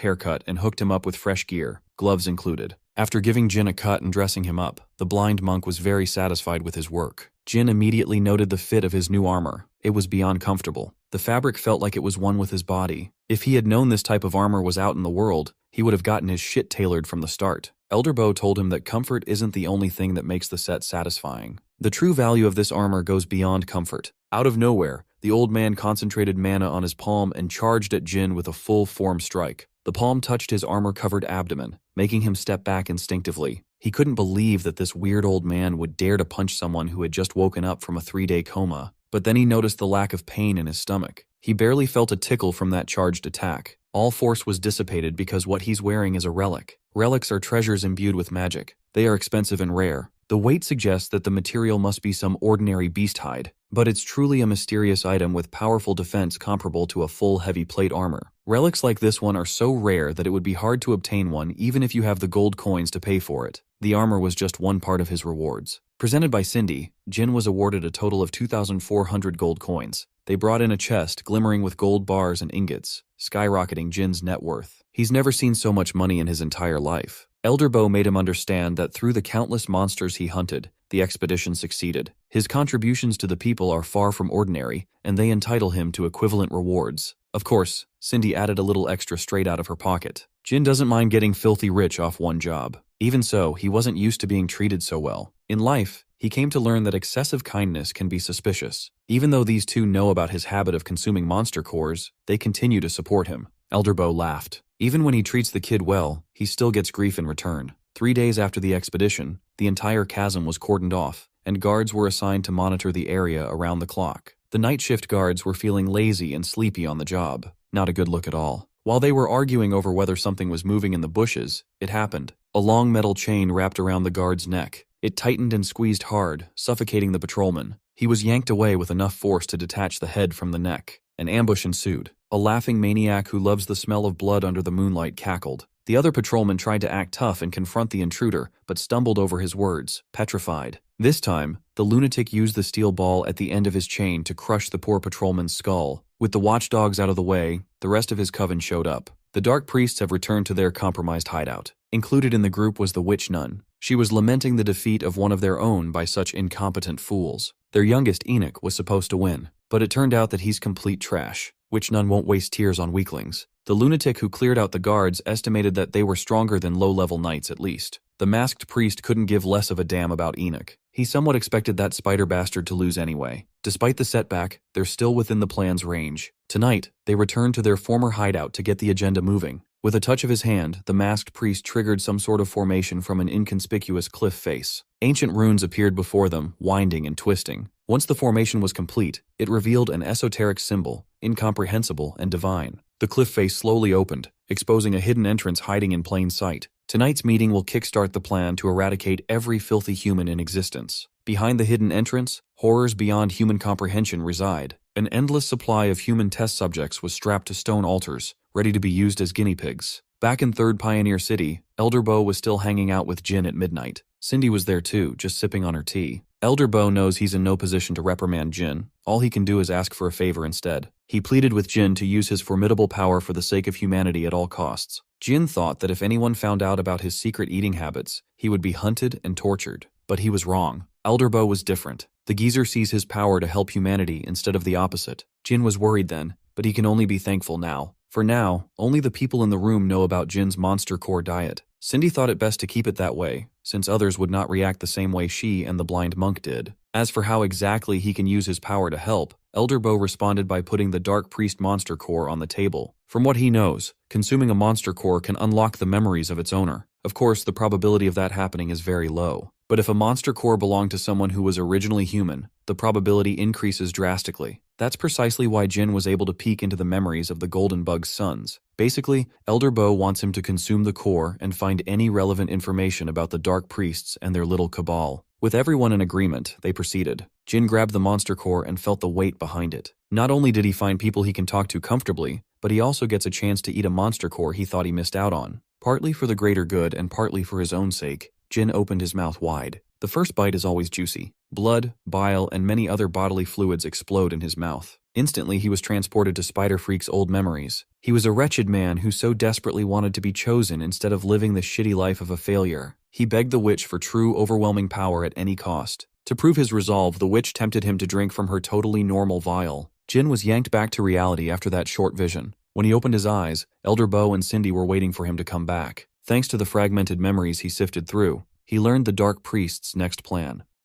haircut and hooked him up with fresh gear, gloves included. After giving Jin a cut and dressing him up, the blind monk was very satisfied with his work. Jin immediately noted the fit of his new armor. It was beyond comfortable. The fabric felt like it was one with his body. If he had known this type of armor was out in the world, he would have gotten his shit tailored from the start. Elder Bo told him that comfort isn't the only thing that makes the set satisfying. The true value of this armor goes beyond comfort. Out of nowhere, the old man concentrated mana on his palm and charged at Jin with a full-form strike. The palm touched his armor-covered abdomen, making him step back instinctively. He couldn't believe that this weird old man would dare to punch someone who had just woken up from a 3-day coma. But then he noticed the lack of pain in his stomach. He barely felt a tickle from that charged attack. All force was dissipated because what he's wearing is a relic. Relics are treasures imbued with magic. They are expensive and rare. The weight suggests that the material must be some ordinary beast hide, but it's truly a mysterious item with powerful defense comparable to a full heavy plate armor. Relics like this one are so rare that it would be hard to obtain one even if you have the gold coins to pay for it. The armor was just one part of his rewards. Presented by Cindy, Jin was awarded a total of 2,400 gold coins. They brought in a chest glimmering with gold bars and ingots, skyrocketing Jin's net worth. He's never seen so much money in his entire life. Elder Bo made him understand that through the countless monsters he hunted, the expedition succeeded. His contributions to the people are far from ordinary, and they entitle him to equivalent rewards. Of course, Cindy added a little extra straight out of her pocket. Jin doesn't mind getting filthy rich off one job. Even so, he wasn't used to being treated so well. In life, he came to learn that excessive kindness can be suspicious. Even though these two know about his habit of consuming monster cores, they continue to support him. Elder Bo laughed. Even when he treats the kid well, he still gets grief in return. 3 days after the expedition, the entire chasm was cordoned off, and guards were assigned to monitor the area around the clock. The night shift guards were feeling lazy and sleepy on the job. Not a good look at all. While they were arguing over whether something was moving in the bushes, it happened. A long metal chain wrapped around the guard's neck. It tightened and squeezed hard, suffocating the patrolman. He was yanked away with enough force to detach the head from the neck. An ambush ensued. A laughing maniac who loves the smell of blood under the moonlight cackled. The other patrolman tried to act tough and confront the intruder, but stumbled over his words, petrified. This time, the lunatic used the steel ball at the end of his chain to crush the poor patrolman's skull. With the watchdogs out of the way, the rest of his coven showed up. The dark priests have returned to their compromised hideout. Included in the group was the witch nun. She was lamenting the defeat of one of their own by such incompetent fools. Their youngest, Enoch, was supposed to win, but it turned out that he's complete trash. Witch nun won't waste tears on weaklings. The lunatic who cleared out the guards estimated that they were stronger than low-level knights at least. The masked priest couldn't give less of a damn about Enoch. He somewhat expected that spider bastard to lose anyway. Despite the setback, they're still within the plan's range. Tonight, they returned to their former hideout to get the agenda moving. With a touch of his hand, the masked priest triggered some sort of formation from an inconspicuous cliff face. Ancient runes appeared before them, winding and twisting. Once the formation was complete, it revealed an esoteric symbol, incomprehensible and divine. The cliff face slowly opened, exposing a hidden entrance hiding in plain sight. Tonight's meeting will kickstart the plan to eradicate every filthy human in existence. Behind the hidden entrance, horrors beyond human comprehension reside. An endless supply of human test subjects was strapped to stone altars, ready to be used as guinea pigs. Back in 3rd Pioneer City, Elder Bo was still hanging out with Jin at midnight. Cindy was there too, just sipping on her tea. Elder Bo knows he's in no position to reprimand Jin. All he can do is ask for a favor instead. He pleaded with Jin to use his formidable power for the sake of humanity at all costs. Jin thought that if anyone found out about his secret eating habits, he would be hunted and tortured. But he was wrong. Elderbo was different. The geezer sees his power to help humanity instead of the opposite. Jin was worried then, but he can only be thankful now. For now, only the people in the room know about Jin's monster core diet. Cindy thought it best to keep it that way, since others would not react the same way she and the blind monk did. As for how exactly he can use his power to help, Elderbo responded by putting the Dark Priest monster core on the table. From what he knows, consuming a monster core can unlock the memories of its owner. Of course, the probability of that happening is very low. But if a monster core belonged to someone who was originally human, the probability increases drastically. That's precisely why Jin was able to peek into the memories of the Golden Bug's sons. Basically, Elder Bo wants him to consume the core and find any relevant information about the Dark Priests and their little cabal. With everyone in agreement, they proceeded. Jin grabbed the monster core and felt the weight behind it. Not only did he find people he can talk to comfortably, but he also gets a chance to eat a monster core he thought he missed out on. Partly for the greater good and partly for his own sake, Jin opened his mouth wide. The first bite is always juicy. Blood, bile, and many other bodily fluids explode in his mouth. Instantly, he was transported to Spider Freak's old memories. He was a wretched man who so desperately wanted to be chosen instead of living the shitty life of a failure. He begged the witch for true, overwhelming power at any cost. To prove his resolve, the witch tempted him to drink from her totally normal vial. Jin was yanked back to reality after that short vision. When he opened his eyes, Elder Bo and Cindy were waiting for him to come back. Thanks to the fragmented memories he sifted through, he learned the Dark Priest's next plan.